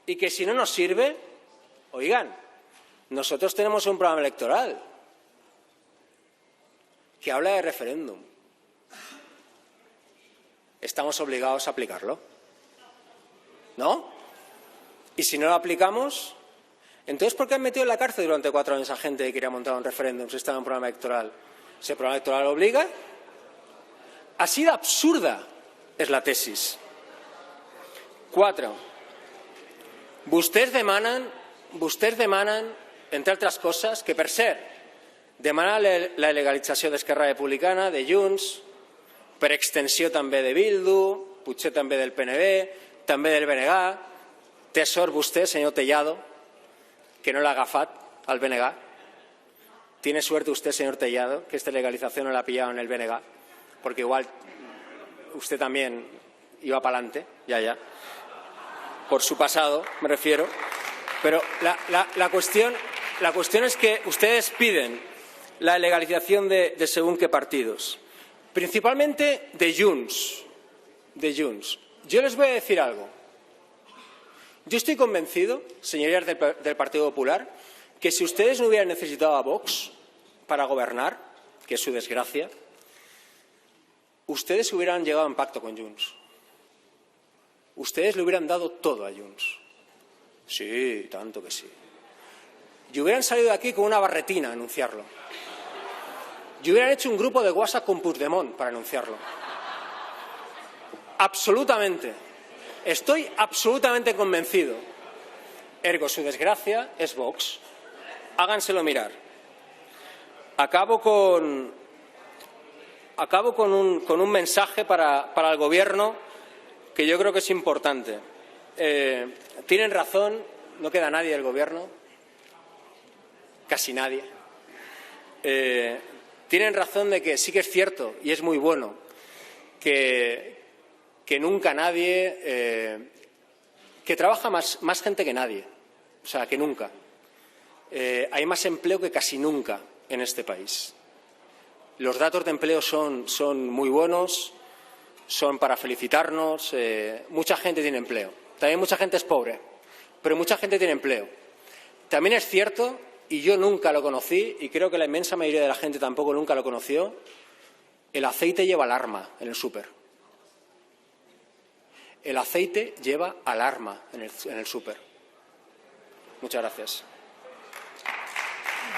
y que si no nos sirve, oigan, nosotros tenemos un programa electoral que habla de referéndum. estamos obligados a aplicarlo, ¿no? Y si no lo aplicamos, entonces ¿por qué han metido en la cárcel durante 4 años a gente que quería montar un referéndum si estaba en un programa electoral? ¿Ese programa electoral lo obliga? Así de absurda es la tesis. 4. Vostès demanen, entre altres coses, que per cert, demanen la legalització d'Esquerra Republicana, de Junts, per extensió també de Bildu, potser també del PNB, també del BNG. Té sort vostè, senyor Tellado, que no l'ha agafat al BNG. Tiene suerte usted, señor Tellado, que esta legalización no la ha pillado en el BNG, porque igual usted también iba para adelante, ya, por su pasado, me refiero. Pero la cuestión es que ustedes piden la legalización de según qué partidos, principalmente de Junts. Yo les voy a decir algo. Yo estoy convencido, señorías del Partido Popular, que si ustedes no hubieran necesitado a Vox para gobernar, que es su desgracia, ustedes hubieran llegado a un pacto con Junts. Ustedes le hubieran dado todo a Junts. Sí, tanto que sí. Y hubieran salido de aquí con una barretina a anunciarlo. Y hubieran hecho un grupo de WhatsApp con Puigdemont para anunciarlo. Absolutamente. Estoy absolutamente convencido. Ergo, su desgracia es Vox. Háganselo mirar. Acabo con un mensaje para el Gobierno que yo creo que es importante. Tienen razón, no queda nadie del Gobierno, casi nadie. Tienen razón de que sí que es cierto, y es muy bueno, que nunca nadie, que trabaja más gente que nadie, o sea, que nunca. Hay más empleo que casi nunca en este país. Los datos de empleo son muy buenos, son para felicitarnos. Mucha gente tiene empleo. También mucha gente es pobre, pero mucha gente tiene empleo. También es cierto, y yo nunca lo conocí, y creo que la inmensa mayoría de la gente tampoco nunca lo conoció, el aceite lleva alarma en el súper. El aceite lleva alarma en el súper. Muchas gracias.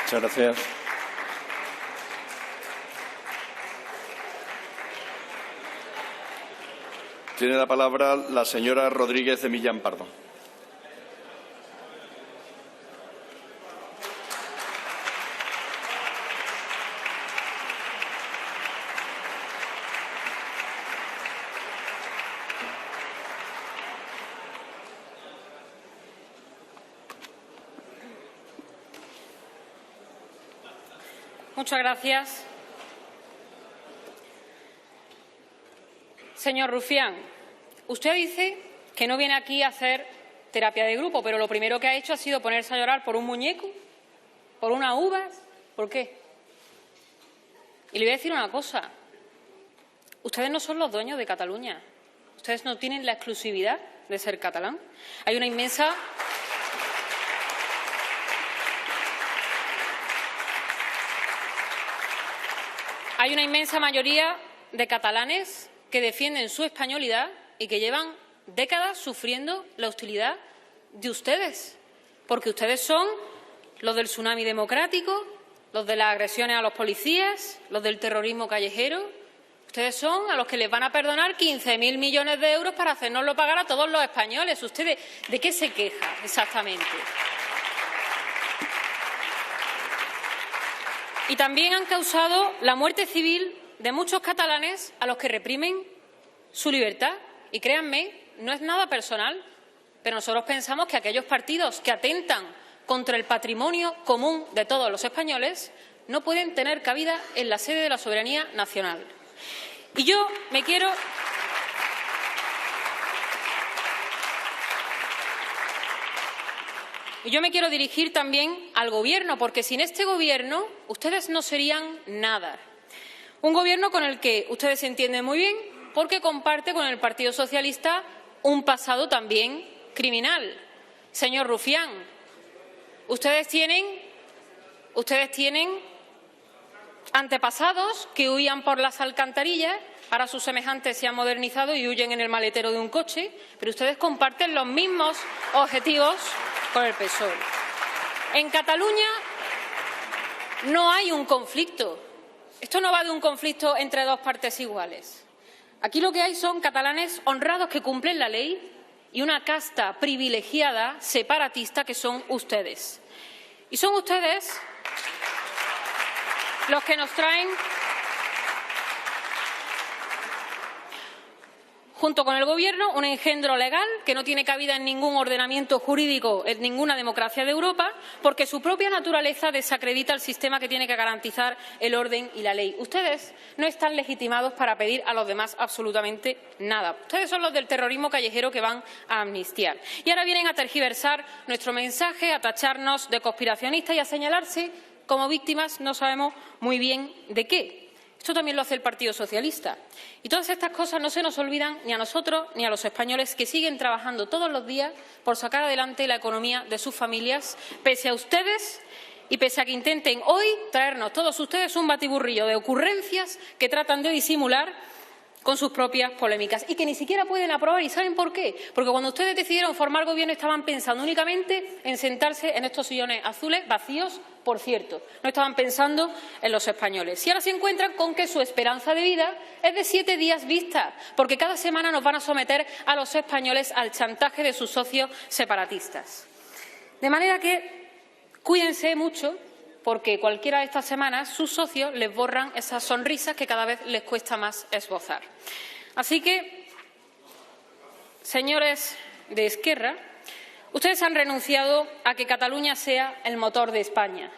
Muchas gracias. Tiene la palabra la señora Rodríguez de Millán Pardo. Muchas gracias. Señor Rufián, usted dice que no viene aquí a hacer terapia de grupo, pero lo primero que ha hecho ha sido ponerse a llorar por un muñeco, por unas uvas. ¿Por qué? Y le voy a decir una cosa. Ustedes no son los dueños de Cataluña. Ustedes no tienen la exclusividad de ser catalán. Hay una inmensa mayoría de catalanes que defienden su españolidad y que llevan décadas sufriendo la hostilidad de ustedes, porque ustedes son los del tsunami democrático, los de las agresiones a los policías, los del terrorismo callejero. Ustedes son a los que les van a perdonar 15.000 millones de euros para hacernoslo pagar a todos los españoles. ¿Ustedes de qué se quejan exactamente? Y también han causado la muerte civil de muchos catalanes a los que reprimen su libertad. Y créanme, no es nada personal, pero nosotros pensamos que aquellos partidos que atentan contra el patrimonio común de todos los españoles no pueden tener cabida en la sede de la soberanía nacional. Y yo me quiero dirigir también al Gobierno, porque sin este Gobierno ustedes no serían nada. Un Gobierno con el que ustedes se entienden muy bien, porque comparte con el Partido Socialista un pasado también criminal. Señor Rufián, ustedes tienen antepasados que huían por las alcantarillas Ahora sus semejantes se han modernizado y huyen en el maletero de un coche, pero ustedes comparten los mismos objetivos con el PSOE. En Cataluña no hay un conflicto. Esto no va de un conflicto entre dos partes iguales. Aquí lo que hay son catalanes honrados que cumplen la ley y una casta privilegiada, separatista, que son ustedes. Y son ustedes los que nos traen, junto con el Gobierno, un engendro legal que no tiene cabida en ningún ordenamiento jurídico, en ninguna democracia de Europa, porque su propia naturaleza desacredita el sistema que tiene que garantizar el orden y la ley. Ustedes no están legitimados para pedir a los demás absolutamente nada. Ustedes son los del terrorismo callejero que van a amnistiar. Y ahora vienen a tergiversar nuestro mensaje, a tacharnos de conspiracionistas y a señalarse como víctimas, no sabemos muy bien de qué. Esto también lo hace el Partido Socialista. Y todas estas cosas no se nos olvidan ni a nosotros ni a los españoles que siguen trabajando todos los días por sacar adelante la economía de sus familias, pese a ustedes y pese a que intenten hoy traernos todos ustedes un batiburrillo de ocurrencias que tratan de disimular con sus propias polémicas y que ni siquiera pueden aprobar. ¿Y saben por qué? Porque cuando ustedes decidieron formar gobierno estaban pensando únicamente en sentarse en estos sillones azules, vacíos, por cierto. No estaban pensando en los españoles. Y ahora se encuentran con que su esperanza de vida es de 7 días vista, porque cada semana nos van a someter a los españoles al chantaje de sus socios separatistas. De manera que cuídense mucho, porque cualquiera de estas semanas sus socios les borran esas sonrisas que cada vez les cuesta más esbozar. Así que, señores de Esquerra, ustedes han renunciado a que Cataluña sea el motor de España,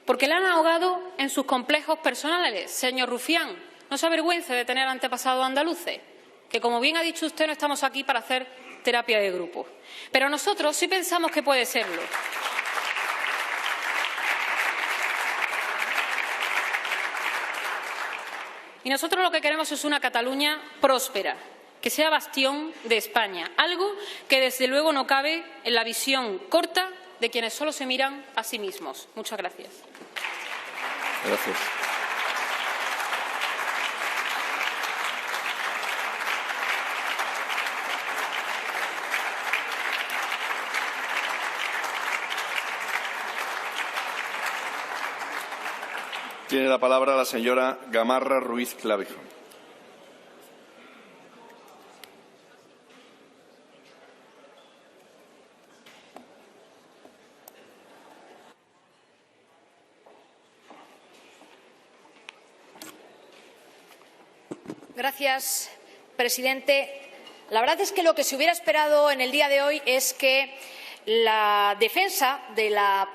porque la han ahogado en sus complejos personales. Señor Rufián, no se avergüence de tener antepasados andaluces, que, como bien ha dicho usted, no estamos aquí para hacer terapia de grupo. Pero nosotros sí pensamos que puede serlo. Y nosotros lo que queremos es una Cataluña próspera, que sea bastión de España, algo que desde luego no cabe en la visión corta de quienes solo se miran a sí mismos. Muchas gracias. Gracias. Tiene la palabra la señora Gamarra Ruiz Clavijo. Gracias, presidente. La verdad es que lo que se hubiera esperado en el día de hoy es que la defensa de la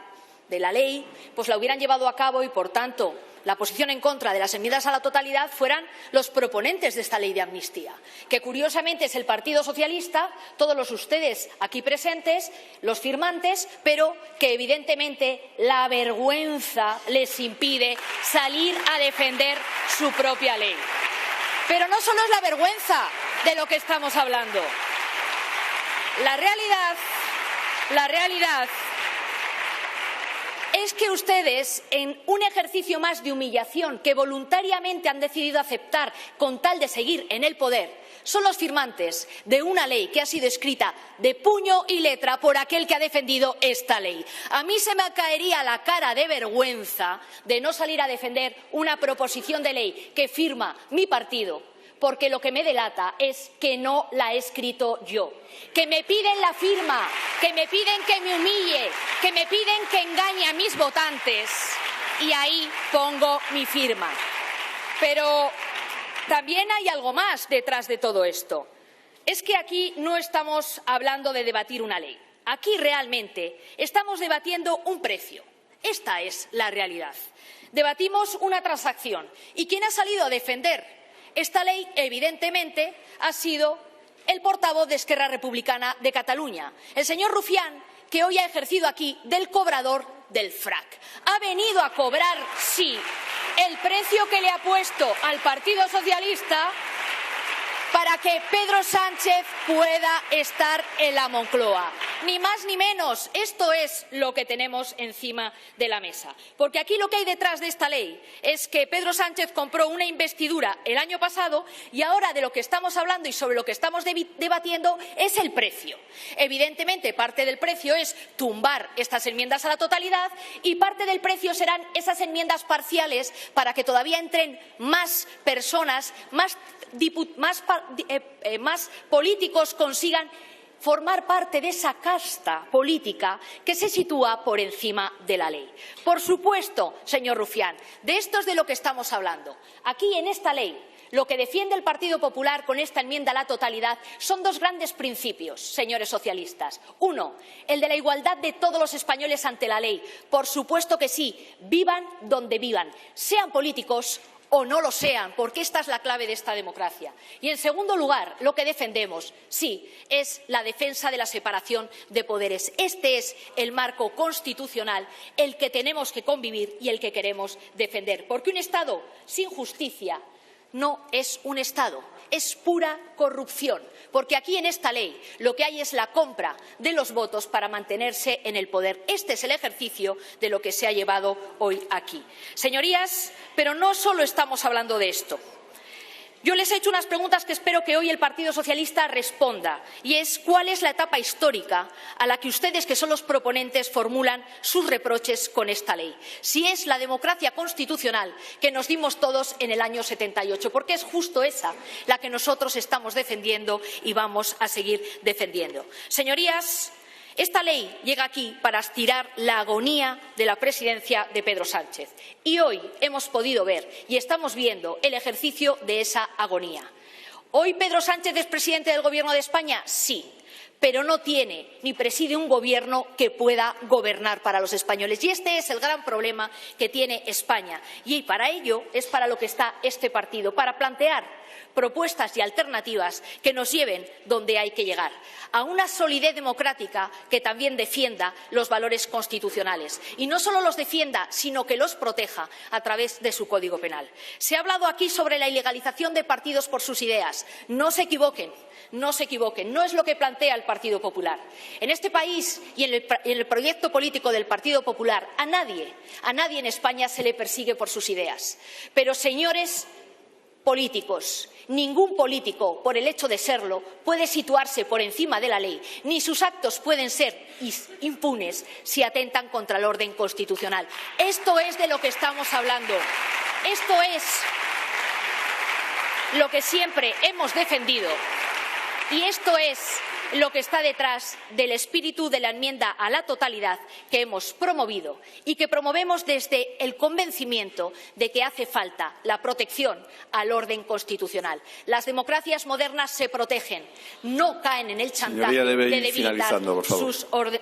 ley pues la hubieran llevado a cabo y, por tanto, la posición en contra de las enmiendas a la totalidad fueran los proponentes de esta ley de amnistía, que curiosamente es el Partido Socialista, todos los ustedes aquí presentes, los firmantes, pero que evidentemente la vergüenza les impide salir a defender su propia ley. Pero no solo es la vergüenza de lo que estamos hablando. La realidad es que ustedes, en un ejercicio más de humillación que voluntariamente han decidido aceptar con tal de seguir en el poder, son los firmantes de una ley que ha sido escrita de puño y letra por aquel que ha defendido esta ley. A mí se me caería la cara de vergüenza de no salir a defender una proposición de ley que firma mi partido, porque lo que me delata es que no la he escrito yo, que me piden la firma, que me piden que me humille, que me piden que engañe a mis votantes, y ahí pongo mi firma. Pero también hay algo más detrás de todo esto. Es que aquí no estamos hablando de debatir una ley. Aquí realmente estamos debatiendo un precio. Esta es la realidad. Debatimos una transacción. Y quien ha salido a defender esta ley, evidentemente, ha sido el portavoz de Esquerra Republicana de Cataluña, el señor Rufián, que hoy ha ejercido aquí del cobrador del FRAC. Ha venido a cobrar, sí, el precio que le ha puesto al Partido Socialista, para que Pedro Sánchez pueda estar en la Moncloa. Ni más ni menos, esto es lo que tenemos encima de la mesa. Porque aquí lo que hay detrás de esta ley es que Pedro Sánchez compró una investidura el año pasado y ahora de lo que estamos hablando y sobre lo que estamos debatiendo es el precio. Evidentemente, parte del precio es tumbar estas enmiendas a la totalidad y parte del precio serán esas enmiendas parciales para que todavía entren más personas, más políticos consigan formar parte de esa casta política que se sitúa por encima de la ley. Por supuesto, señor Rufián, de esto es de lo que estamos hablando. Aquí, en esta ley, lo que defiende el Partido Popular con esta enmienda a la totalidad son dos grandes principios, señores socialistas. Uno, el de la igualdad de todos los españoles ante la ley. Por supuesto que sí, vivan donde vivan, sean políticos o no lo sean, porque esta es la clave de esta democracia. Y, en segundo lugar, lo que defendemos, sí, es la defensa de la separación de poderes. Este es el marco constitucional, el que tenemos que convivir y el que queremos defender. Porque un Estado sin justicia no es un Estado, es pura corrupción, porque aquí en esta ley lo que hay es la compra de los votos para mantenerse en el poder. Este es el ejercicio de lo que se ha llevado hoy aquí. Señorías, pero no solo estamos hablando de esto. Yo les he hecho unas preguntas que espero que hoy el Partido Socialista responda, y es ¿cuál es la etapa histórica a la que ustedes, que son los proponentes, formulan sus reproches con esta ley? Si es la democracia constitucional que nos dimos todos en el año 78, porque es justo esa la que nosotros estamos defendiendo y vamos a seguir defendiendo. Señorías, esta ley llega aquí para estirar la agonía de la presidencia de Pedro Sánchez. Y hoy hemos podido ver y estamos viendo el ejercicio de esa agonía. ¿Hoy Pedro Sánchez es presidente del Gobierno de España? Sí, pero no tiene ni preside un gobierno que pueda gobernar para los españoles. Y este es el gran problema que tiene España. Y para ello es para lo que está este partido, para plantear propuestas y alternativas que nos lleven donde hay que llegar, a una solidez democrática que también defienda los valores constitucionales. Y no solo los defienda, sino que los proteja a través de su Código Penal. Se ha hablado aquí sobre la ilegalización de partidos por sus ideas. No se equivoquen, no se equivoquen. No es lo que plantea el Partido Popular. En este país y en el proyecto político del Partido Popular, a nadie en España se le persigue por sus ideas. Pero, señores políticos, ningún político, por el hecho de serlo, puede situarse por encima de la ley, ni sus actos pueden ser impunes si atentan contra el orden constitucional. Esto es de lo que estamos hablando. Esto es lo que siempre hemos defendido y esto es lo que está detrás del espíritu de la enmienda a la totalidad que hemos promovido y que promovemos desde el convencimiento de que hace falta la protección al orden constitucional. Las democracias modernas se protegen, no caen en el chantaje de debilitar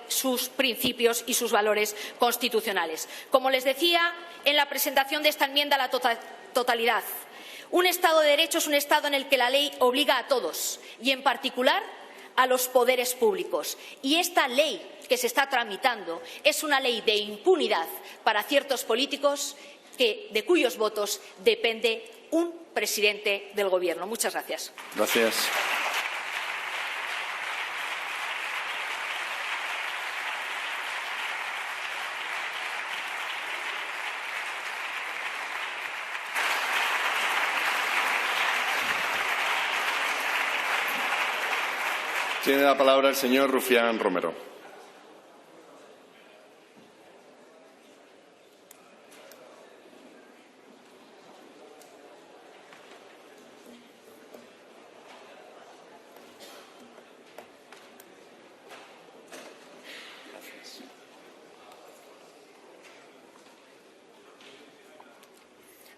sus principios y sus valores constitucionales. Como les decía en la presentación de esta enmienda a la totalidad, un Estado de Derecho es un Estado en el que la ley obliga a todos y, en particular, a los poderes públicos. Y esta ley que se está tramitando es una ley de impunidad para ciertos políticos de cuyos votos depende un presidente del Gobierno. Muchas gracias. Gracias. Tiene la palabra el señor Rufián Romero.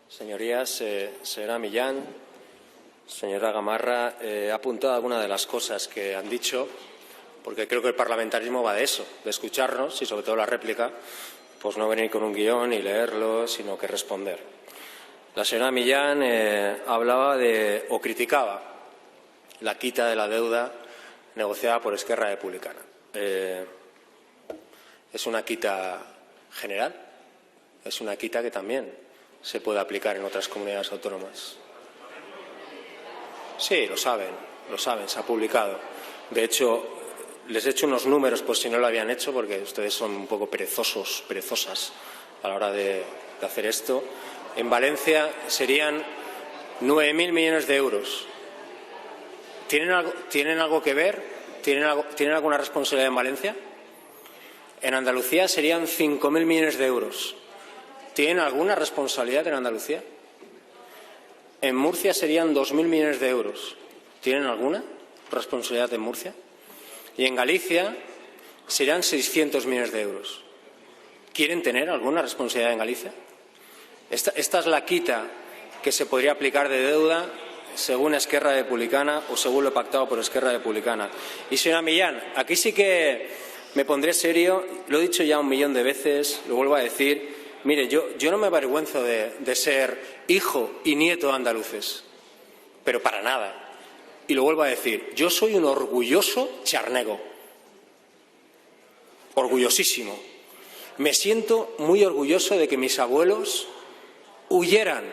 Señorías, señora Millán, señora Gamarra, he apuntado algunas de las cosas que han dicho, porque creo que el parlamentarismo va de eso, de escucharnos y, sobre todo, la réplica, pues no venir con un guión y leerlo, sino que responder. La señora Millán hablaba o criticaba la quita de la deuda negociada por Esquerra Republicana. Es una quita general, es una quita que también se puede aplicar en otras comunidades autónomas. Sí, lo saben, se ha publicado. De hecho, les he hecho unos números por si no lo habían hecho, porque ustedes son un poco perezosas a la hora de hacer esto. En Valencia serían 9.000 millones de euros. ¿Tienen algo que ver? ¿Tienen alguna responsabilidad en Valencia? En Andalucía serían 5.000 millones de euros. ¿Tienen alguna responsabilidad en Andalucía? En Murcia serían 2.000 millones de euros. ¿Tienen alguna responsabilidad en Murcia? Y en Galicia serían 600 millones de euros. ¿Quieren tener alguna responsabilidad en Galicia? Esta es la quita que se podría aplicar de deuda según Esquerra Republicana o según lo pactado por Esquerra Republicana. Y señora Millán, aquí sí que me pondré serio, lo he dicho ya 1.000.000 de veces, lo vuelvo a decir. Mire, yo no me avergüenzo de ser hijo y nieto de andaluces, pero para nada. Y lo vuelvo a decir, yo soy un orgulloso charnego, orgullosísimo. Me siento muy orgulloso de que mis abuelos huyeran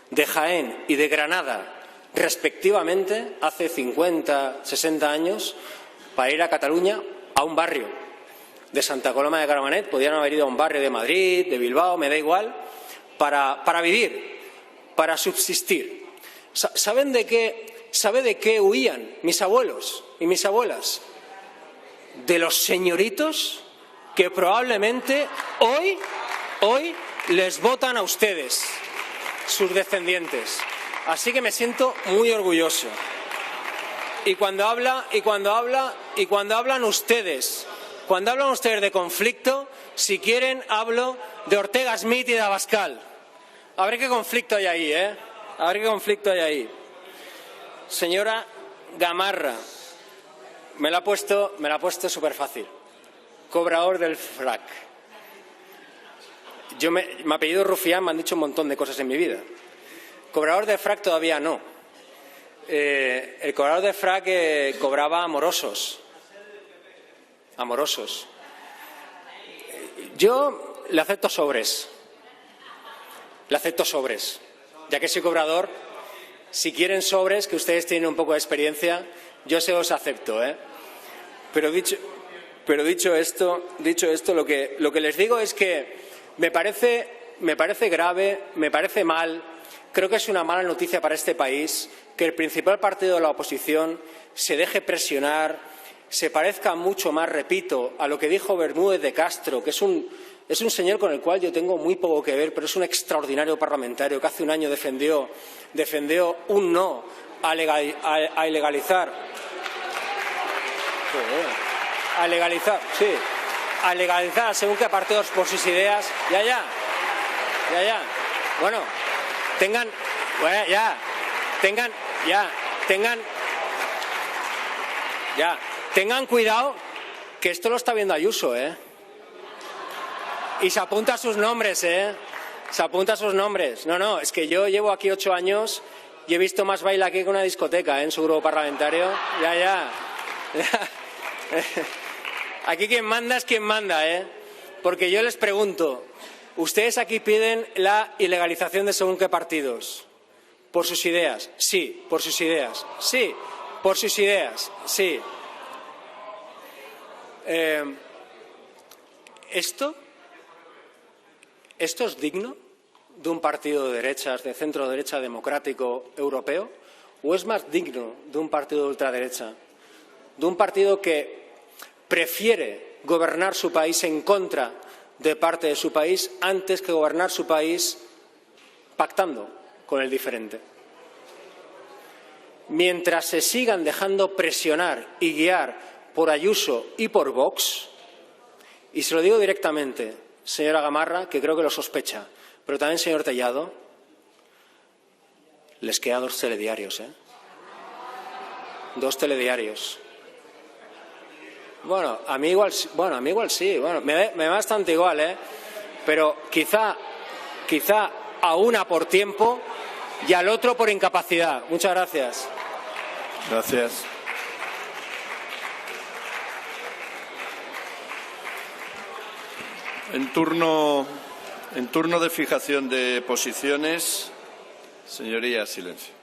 de Jaén y de Granada, respectivamente, hace 50, 60 años, para ir a Cataluña, a un barrio de Santa Coloma de Gramenet. Podían haber ido a un barrio de Madrid, de Bilbao, me da igual, para vivir, para subsistir. ¿Sabe de qué huían mis abuelos y mis abuelas? De los señoritos que probablemente hoy les votan a ustedes, sus descendientes. Así que me siento muy orgulloso. Y cuando hablan ustedes de conflicto, si quieren hablo de Ortega Smith y de Abascal. A ver qué conflicto hay ahí, ¿eh? A ver qué conflicto hay ahí. Señora Gamarra, me la ha puesto súper fácil. Cobrador del FRAC. Mi apellido Rufián, me han dicho un montón de cosas en mi vida. Cobrador del FRAC todavía no. El cobrador del FRAC cobraba amorosos. Yo le acepto sobres. Ya que soy cobrador, si quieren sobres, que ustedes tienen un poco de experiencia, yo se los acepto, ¿eh? Pero dicho esto, lo que les digo es que me parece grave, me parece mal, creo que es una mala noticia para este país que el principal partido de la oposición se deje presionar, se parezca mucho más, repito, a lo que dijo Bermúdez de Castro, que es un señor con el cual yo tengo muy poco que ver, pero es un extraordinario parlamentario que hace un año defendió un no a legalizar. A legalizar según qué partidos por sus ideas. Bueno, tengan cuidado, que esto lo está viendo Ayuso, ¿eh? Y se apunta a sus nombres, ¿eh? Se apunta a sus nombres. No, es que yo llevo aquí 8 años y he visto más baile aquí que una discoteca, ¿eh? En su grupo parlamentario. Ya. Aquí quien manda es quien manda, ¿eh? Porque yo les pregunto, ustedes aquí piden la ilegalización de según qué partidos. ¿Por sus ideas? Sí, por sus ideas. Sí, por sus ideas. Sí. ¿Esto es digno de un partido de derechas, de centro-derecha democrático europeo? ¿O es más digno de un partido de ultraderecha? De un partido que prefiere gobernar su país en contra de parte de su país antes que gobernar su país pactando con el diferente. Mientras se sigan dejando presionar y guiar por Ayuso y por Vox, y se lo digo directamente, señora Gamarra, que creo que lo sospecha, pero también señor Tellado, les quedan 2 telediarios, ¿eh? 2 telediarios. Bueno, a mí igual sí, me da bastante igual, ¿eh? Pero quizá a una por tiempo y al otro por incapacidad. Muchas gracias. Gracias. En turno de fijación de posiciones, señorías, silencio.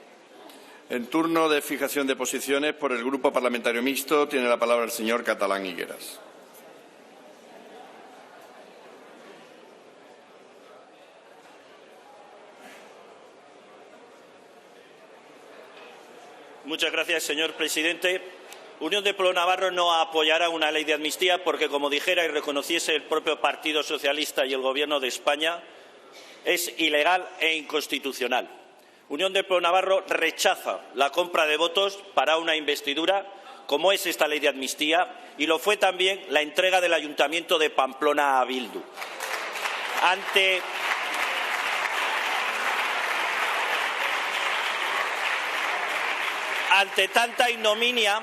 En turno de fijación de posiciones por el Grupo Parlamentario Mixto tiene la palabra el señor Catalán Higueras. Muchas gracias, señor presidente. Unión del Pueblo Navarro no apoyará una ley de amnistía porque, como dijera y reconociese el propio Partido Socialista y el Gobierno de España, es ilegal e inconstitucional. Unión del Pueblo Navarro rechaza la compra de votos para una investidura, como es esta ley de amnistía, y lo fue también la entrega del Ayuntamiento de Pamplona a Bildu. Ante tanta ignominia,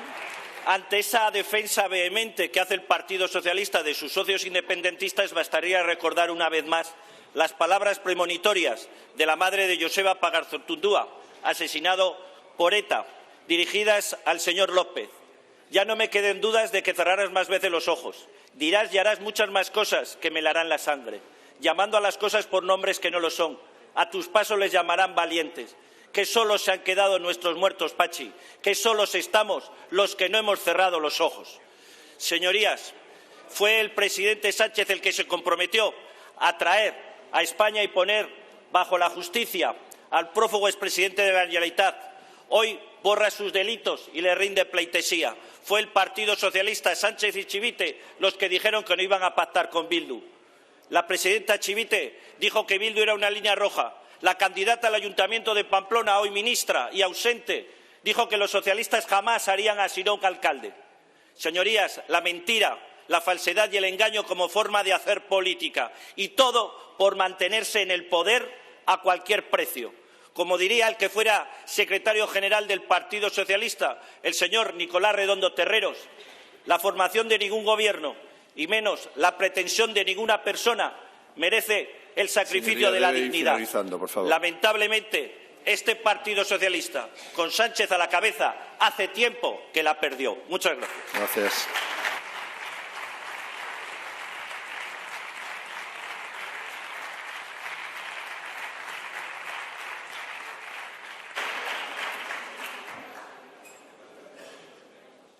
ante esa defensa vehemente que hace el Partido Socialista de sus socios independentistas, bastaría recordar una vez más las palabras premonitorias de la madre de Joseba Pagazaurtundúa, asesinado por ETA, dirigidas al señor López. Ya no me queden dudas de que cerrarás más veces los ojos. Dirás y harás muchas más cosas que me helarán la sangre, llamando a las cosas por nombres que no lo son. A tus pasos les llamarán valientes. Que solos se han quedado nuestros muertos, Pachi, que solos estamos los que no hemos cerrado los ojos. Señorías, fue el presidente Sánchez el que se comprometió a traer a España y poner bajo la justicia al prófugo expresidente de la Generalitat. Hoy borra sus delitos y le rinde pleitesía. Fue el Partido Socialista, Sánchez y Chivite, los que dijeron que no iban a pactar con Bildu. La presidenta Chivite dijo que Bildu era una línea roja. La candidata al Ayuntamiento de Pamplona, hoy ministra y ausente, dijo que los socialistas jamás harían a Sirón alcalde. Señorías, la mentira, la falsedad y el engaño como forma de hacer política, y todo por mantenerse en el poder a cualquier precio. Como diría el que fuera secretario general del Partido Socialista, el señor Nicolás Redondo Terreros, la formación de ningún gobierno, y menos la pretensión de ninguna persona, merece el sacrificio de la dignidad. Por favor. Lamentablemente, este Partido Socialista, con Sánchez a la cabeza, hace tiempo que la perdió. Muchas gracias. Gracias.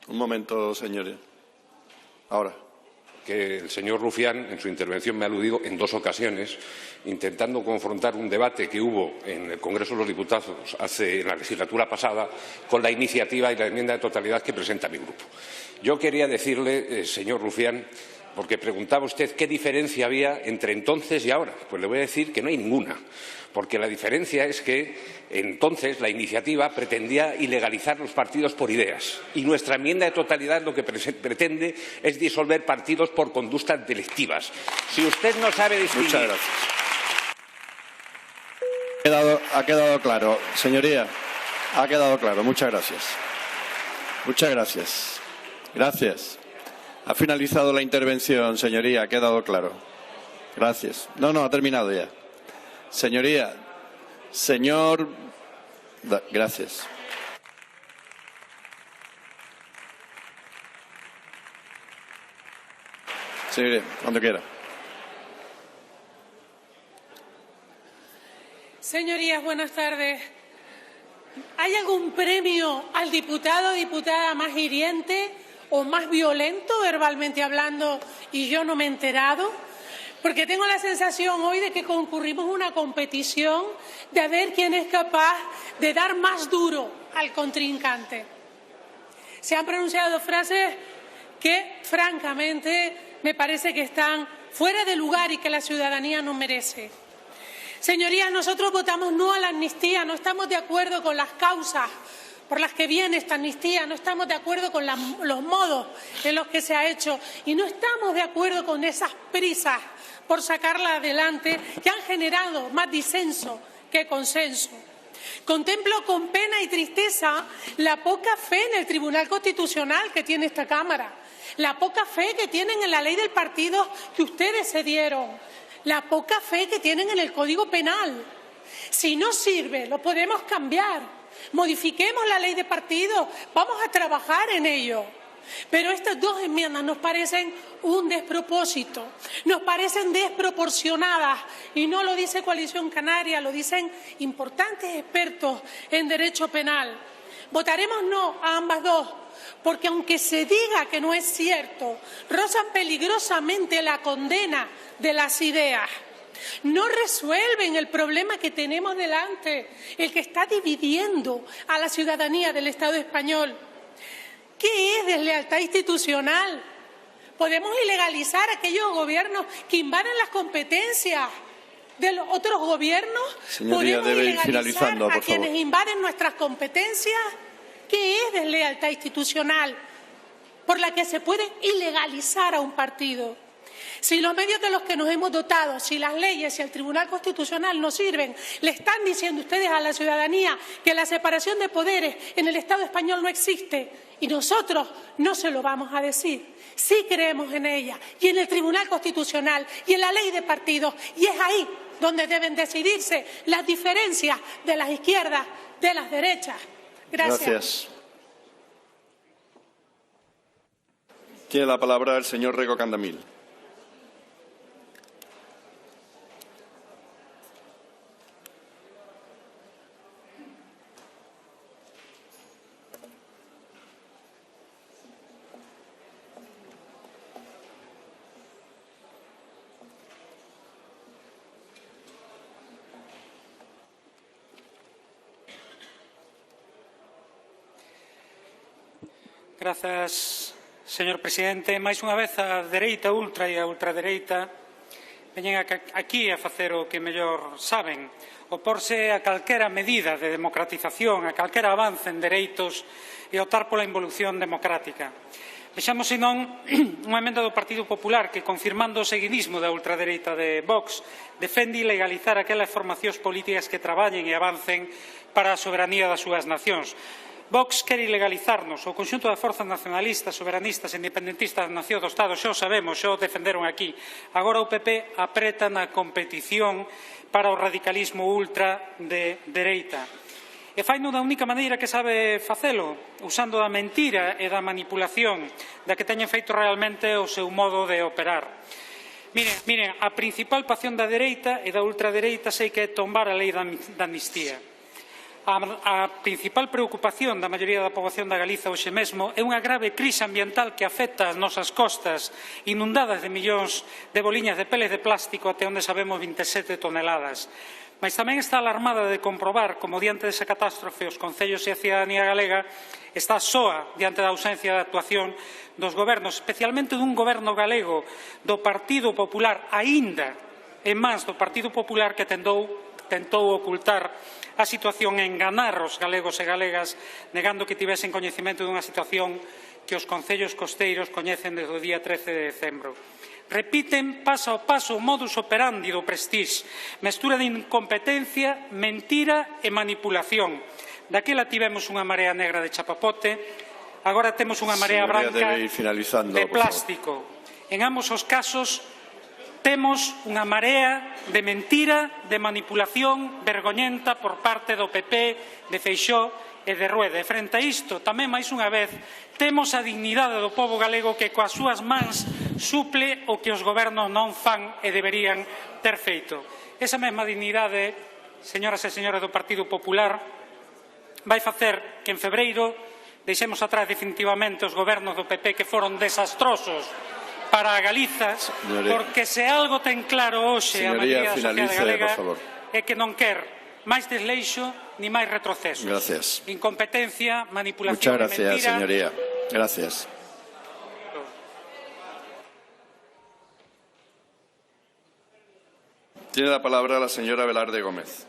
Un momento, señores. Ahora. Que el señor Rufián, en su intervención, me ha aludido en dos ocasiones, intentando confrontar un debate que hubo en el Congreso de los Diputados en la legislatura pasada con la iniciativa y la enmienda de totalidad que presenta mi grupo. Yo quería decirle, señor Rufián, porque preguntaba usted qué diferencia había entre entonces y ahora. Pues le voy a decir que no hay ninguna, porque la diferencia es que entonces la iniciativa pretendía ilegalizar los partidos por ideas y nuestra enmienda de totalidad lo que pretende es disolver partidos por conductas delictivas. Si usted no sabe distinguir... Muchas gracias. Ha quedado claro. Señoría, ha quedado claro. Muchas gracias. Muchas gracias. Gracias. Ha finalizado la intervención, señoría. Ha quedado claro. Gracias. No, ha terminado ya. Señoría, señor... Gracias. Señoría, cuando quiera. Señorías, buenas tardes. ¿Hay algún premio al diputado o diputada más hiriente o más violento verbalmente hablando y yo no me he enterado? Porque tengo la sensación hoy de que concurrimos a una competición de ver quién es capaz de dar más duro al contrincante. Se han pronunciado frases que, francamente, me parece que están fuera de lugar y que la ciudadanía no merece. Señorías, nosotros votamos no a la amnistía, no estamos de acuerdo con las causas por las que viene esta amnistía, no estamos de acuerdo con los modos en los que se ha hecho y no estamos de acuerdo con esas prisas por sacarla adelante que han generado más disenso que consenso. Contemplo con pena y tristeza la poca fe en el Tribunal Constitucional que tiene esta Cámara, la poca fe que tienen en la ley del partido que ustedes se dieron, la poca fe que tienen en el Código Penal. Si no sirve, lo podemos cambiar. Modifiquemos la ley de partidos, vamos a trabajar en ello. Pero estas dos enmiendas nos parecen un despropósito, nos parecen desproporcionadas y no lo dice Coalición Canaria, lo dicen importantes expertos en derecho penal. Votaremos no a ambas dos, porque aunque se diga que no es cierto, rozan peligrosamente la condena de las ideas. No resuelven el problema que tenemos delante, el que está dividiendo a la ciudadanía del Estado español. ¿Qué es deslealtad institucional? Podemos ilegalizar a aquellos gobiernos que invaden las competencias de los otros gobiernos. Señoría, ¿Podemos debe ir ilegalizar finalizando, por a quienes favor. invaden nuestras competencias? ¿Qué es deslealtad institucional por la que se puede ilegalizar a un partido? Si los medios de los que nos hemos dotado, si las leyes y el Tribunal Constitucional no sirven, le están diciendo ustedes a la ciudadanía que la separación de poderes en el Estado español no existe, y nosotros no se lo vamos a decir. Sí creemos en ella y en el Tribunal Constitucional y en la ley de partidos, y es ahí donde deben decidirse las diferencias de las izquierdas, de las derechas. Gracias. Tiene la palabra el señor Rego Candamil. Grazas, señor presidente. Máis unha vez a dereita ultra e a ultradereita veñen aquí a facer o que mellor saben, oporse a calquera medida de democratización, a calquera avance en dereitos e optar pola involución democrática. Vexamos, senón, unha emenda do Partido Popular que, confirmando o seguidismo da ultradereita de Vox, defende ilegalizar aquelas formacións políticas que traballen e avancen para a soberanía das súas nacións. Vox quere ilegalizarnos o conxunto das forzas nacionalistas, soberanistas e independentistas da nación do Estado, xa o sabemos, xa o defenderon aquí. Agora o PP apreta na competición para o radicalismo ultra de dereita. E faino da única maneira que sabe facelo, usando da mentira e da manipulación, da que teñen feito realmente o seu modo de operar. Miren, a principal pasión da dereita e da ultradereita sei que é tombar a lei da amnistía. A principal preocupación da maioría da poboación da Galiza hoxe mesmo é unha grave crise ambiental que afecta as nosas costas inundadas de millóns de boliñas de peles de plástico até onde sabemos 27 toneladas. Mas tamén está alarmada de comprobar como diante desa catástrofe os concellos e a cidadanía galega está soa diante da ausencia de actuación dos gobernos, especialmente dun goberno galego do Partido Popular, aínda e máis do Partido Popular, que tentou ocultar a situación e enganar os galegos e galegas, negando que tivesen coñecemento dunha situación que os concellos costeiros coñecen desde o día 13 de decembro. Repiten paso a paso o modus operandi do Prestige, mestura de incompetencia, mentira e manipulación. Daquela tivemos unha marea negra de chapapote, agora temos unha marea branca de plástico. En ambos os casos temos unha marea de mentira, de manipulación vergoñenta por parte do PP, de Feixóo e de Rueda. E frente a isto, tamén máis unha vez, temos a dignidade do pobo galego que coas súas mans suple o que os gobernos non fan e deberían ter feito. Esa mesma dignidade, señoras e señores do Partido Popular, vai facer que en febreiro deixemos atrás definitivamente os gobernos do PP que foron desastrosos para a Galiza, porque se algo ten claro hoxe a maioría da sociedade galega é que non quer máis desleixo ni máis retrocesos. Gracias. Incompetencia, manipulación e mentira. Muchas gracias, señoría. Gracias. Tiene la palabra la señora Velarde Gómez.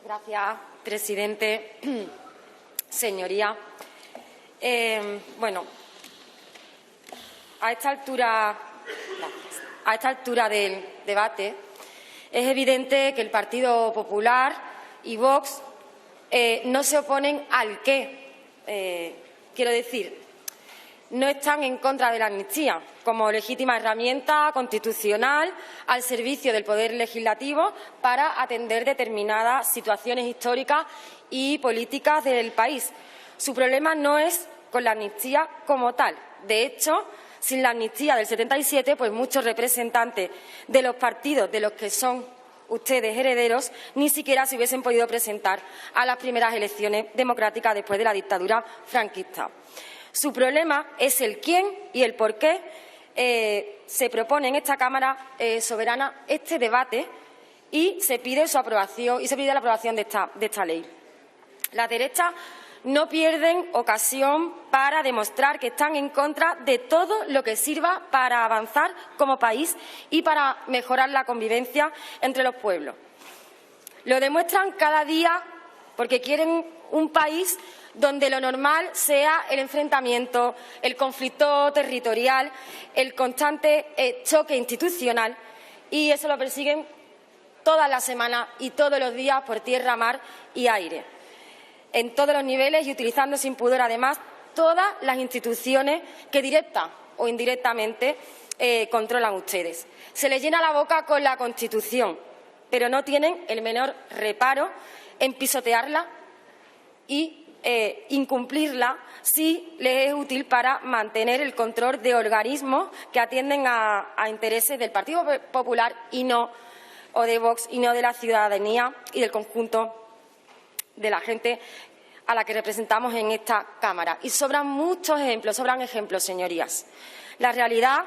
Gracias, presidente. Señoría, bueno, a esta altura del debate es evidente que el Partido Popular y Vox no se oponen al qué. Quiero decir, no están en contra de la amnistía como legítima herramienta constitucional al servicio del Poder Legislativo para atender determinadas situaciones históricas y políticas del país. Su problema no es con la amnistía como tal. De hecho, sin la amnistía del 77, pues muchos representantes de los partidos de los que son ustedes herederos ni siquiera se hubiesen podido presentar a las primeras elecciones democráticas después de la dictadura franquista. Su problema es el quién y el por qué se propone en esta Cámara soberana este debate y se pide su aprobación y se pide la aprobación de esta ley. Las derechas no pierden ocasión para demostrar que están en contra de todo lo que sirva para avanzar como país y para mejorar la convivencia entre los pueblos. Lo demuestran cada día porque quieren un país donde lo normal sea el enfrentamiento, el conflicto territorial, el constante choque institucional, y eso lo persiguen todas las semanas y todos los días por tierra, mar y aire, en todos los niveles y utilizando sin pudor, además, todas las instituciones que directa o indirectamente controlan ustedes. Se les llena la boca con la Constitución, pero no tienen el menor reparo en pisotearla y incumplirla si les es útil para mantener el control de organismos que atienden a intereses del Partido Popular o de Vox y no de la ciudadanía y del conjunto de la gente a la que representamos en esta Cámara. Y sobran muchos ejemplos, señorías. La realidad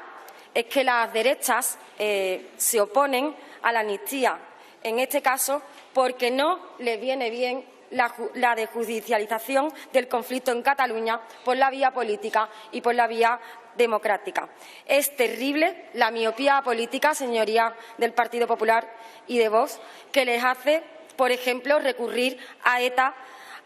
es que las derechas se oponen a la amnistía, en este caso porque no les viene bien la desjudicialización del conflicto en Cataluña por la vía política y por la vía democrática. Es terrible la miopía política, señorías del Partido Popular y de Vox, que les hace, por ejemplo, recurrir a ETA,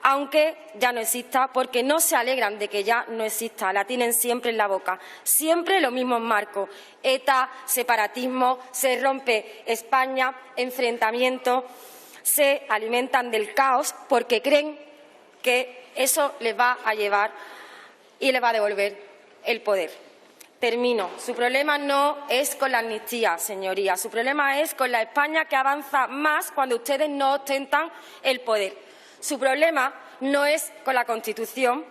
aunque ya no exista, porque no se alegran de que ya no exista, la tienen siempre en la boca, siempre los mismos marcos: ETA, separatismo, se rompe España, enfrentamiento. Se alimentan del caos porque creen que eso les va a llevar y les va a devolver el poder. Termino. Su problema no es con la amnistía, señorías. Su problema es con la España que avanza más cuando ustedes no ostentan el poder. Su problema no es con la Constitución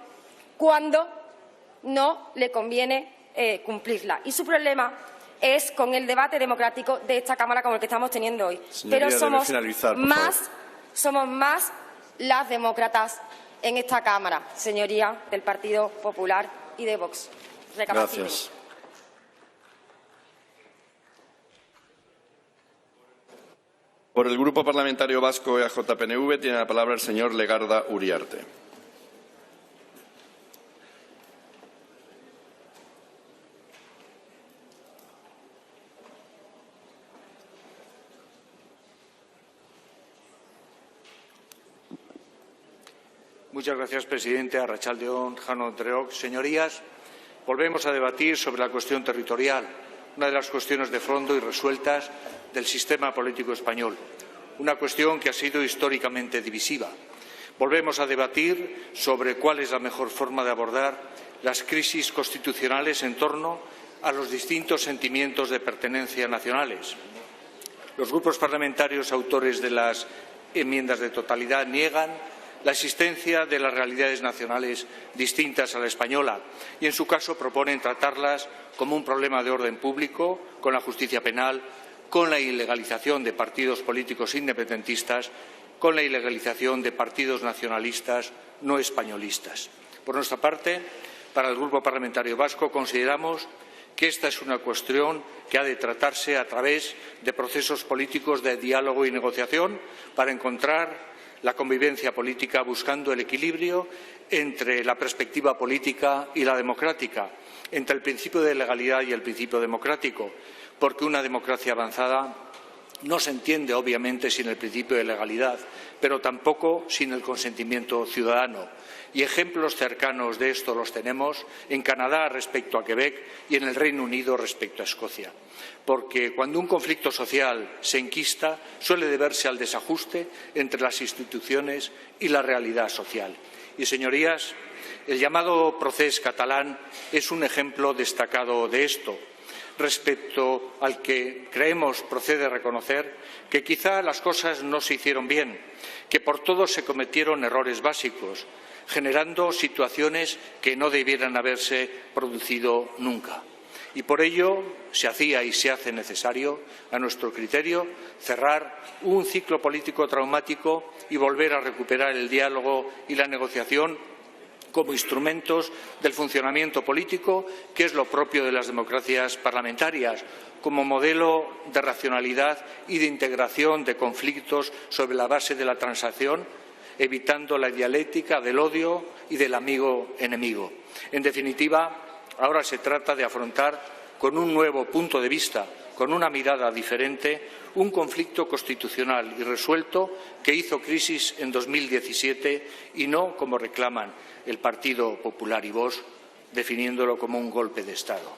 cuando no le conviene cumplirla. Y su problema es con el debate democrático de esta Cámara como el que estamos teniendo hoy. Señoría, pero somos más las demócratas en esta Cámara, señoría del Partido Popular y de Vox. Gracias. Por el Grupo Parlamentario Vasco EAJ-PNV tiene la palabra el señor Legarda Uriarte. Muchas gracias, presidente. Arratsalde-on, Jaun-Andreok. Señorías, volvemos a debatir sobre la cuestión territorial, una de las cuestiones de fondo y resueltas del sistema político español, una cuestión que ha sido históricamente divisiva. Volvemos a debatir sobre cuál es la mejor forma de abordar las crisis constitucionales en torno a los distintos sentimientos de pertenencia nacionales. Los grupos parlamentarios autores de las enmiendas de totalidad niegan la existencia de las realidades nacionales distintas a la española y, en su caso, proponen tratarlas como un problema de orden público, con la justicia penal, con la ilegalización de partidos políticos independentistas, con la ilegalización de partidos nacionalistas no españolistas. Por nuestra parte, para el Grupo Parlamentario Vasco, consideramos que esta es una cuestión que ha de tratarse a través de procesos políticos de diálogo y negociación para encontrar la convivencia política, buscando el equilibrio entre la perspectiva política y la democrática, entre el principio de legalidad y el principio democrático, porque una democracia avanzada no se entiende, obviamente, sin el principio de legalidad, pero tampoco sin el consentimiento ciudadano. Y ejemplos cercanos de esto los tenemos en Canadá respecto a Quebec y en el Reino Unido respecto a Escocia. Porque cuando un conflicto social se enquista, suele deberse al desajuste entre las instituciones y la realidad social. Y, señorías, el llamado procés catalán es un ejemplo destacado de esto, respecto al que creemos procede reconocer que quizá las cosas no se hicieron bien, que por todo se cometieron errores básicos, generando situaciones que no debieran haberse producido nunca. Y por ello se hacía y se hace necesario, a nuestro criterio, cerrar un ciclo político traumático y volver a recuperar el diálogo y la negociación como instrumentos del funcionamiento político, que es lo propio de las democracias parlamentarias, como modelo de racionalidad y de integración de conflictos sobre la base de la transacción, evitando la dialéctica del odio y del amigo-enemigo. En definitiva, ahora se trata de afrontar con un nuevo punto de vista, con una mirada diferente, un conflicto constitucional irresuelto que hizo crisis en 2017 y no, como reclaman el Partido Popular y Vox, definiéndolo como un golpe de Estado.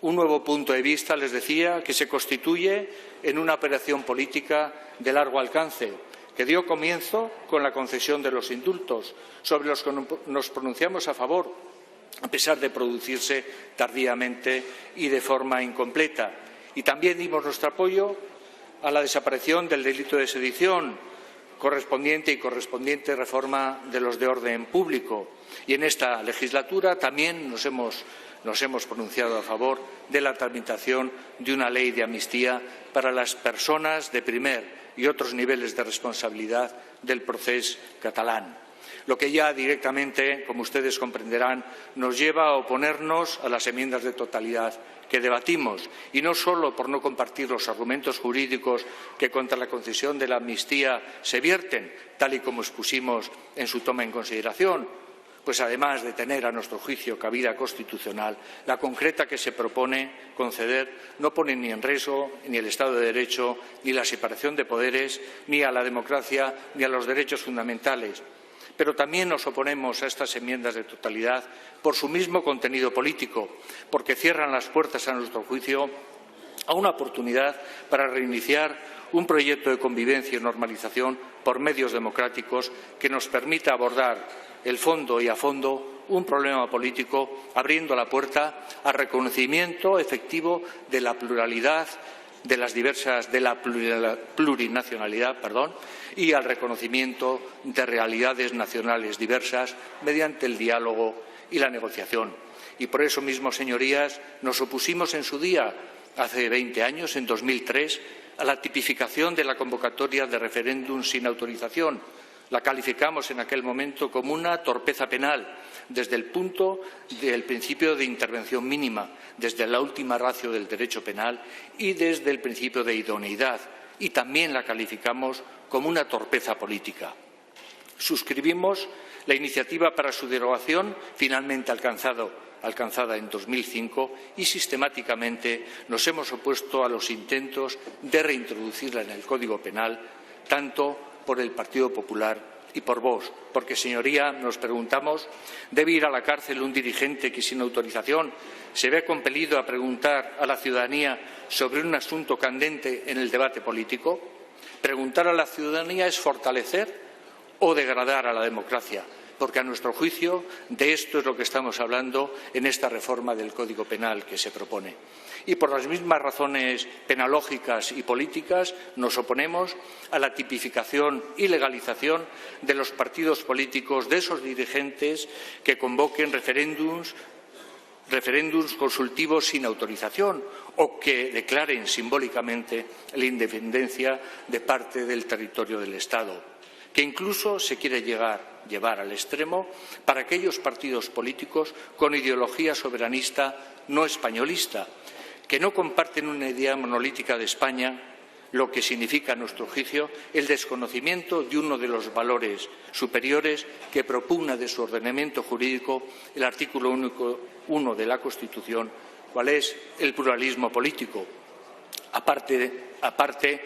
Un nuevo punto de vista, les decía, que se constituye en una operación política de largo alcance, que dio comienzo con la concesión de los indultos, sobre los que nos pronunciamos a favor, a pesar de producirse tardíamente y de forma incompleta. Y también dimos nuestro apoyo a la desaparición del delito de sedición, correspondiente reforma de los de orden público. Y en esta legislatura también nos hemos pronunciado a favor de la tramitación de una ley de amnistía para las personas de primer y otros niveles de responsabilidad del procés catalán. Lo que ya directamente, como ustedes comprenderán, nos lleva a oponernos a las enmiendas de totalidad que debatimos, y no solo por no compartir los argumentos jurídicos que contra la concesión de la amnistía se vierten, tal y como expusimos en su toma en consideración, pues además de tener a nuestro juicio cabida constitucional, la concreta que se propone conceder no pone ni en riesgo ni el Estado de Derecho, ni la separación de poderes, ni a la democracia, ni a los derechos fundamentales. Pero también nos oponemos a estas enmiendas de totalidad por su mismo contenido político, porque cierran las puertas, a nuestro juicio, a una oportunidad para reiniciar un proyecto de convivencia y normalización por medios democráticos que nos permita abordar el fondo y a fondo un problema político, abriendo la puerta al reconocimiento efectivo de la pluralidad, de la plurinacionalidad, y al reconocimiento de realidades nacionales diversas mediante el diálogo y la negociación. Y por eso mismo, señorías, nos opusimos en su día, hace 20 años, en 2003, a la tipificación de la convocatoria de referéndum sin autorización. La calificamos en aquel momento como una torpeza penal, desde el punto del principio de intervención mínima, desde la última ratio del derecho penal y desde el principio de idoneidad. Y también la calificamos como una torpeza política. Suscribimos la iniciativa para su derogación, finalmente alcanzada en 2005, y sistemáticamente nos hemos opuesto a los intentos de reintroducirla en el Código Penal, tanto por el Partido Popular y por Vox, porque, señoría, nos preguntamos, ¿debe ir a la cárcel un dirigente que sin autorización se ve compelido a preguntar a la ciudadanía sobre un asunto candente en el debate político? Preguntar a la ciudadanía es fortalecer o degradar a la democracia, porque a nuestro juicio de esto es lo que estamos hablando en esta reforma del Código Penal que se propone. Y por las mismas razones penalógicas y políticas nos oponemos a la tipificación y legalización de los partidos políticos, de esos dirigentes que convoquen referéndums consultivos sin autorización o que declaren simbólicamente la independencia de parte del territorio del Estado, que incluso se quiere llevar al extremo para aquellos partidos políticos con ideología soberanista no españolista, que no comparten una idea monolítica de España, lo que significa, a nuestro juicio, el desconocimiento de uno de los valores superiores que propugna de su ordenamiento jurídico el artículo 1 de la Constitución, cuál es el pluralismo político. aparte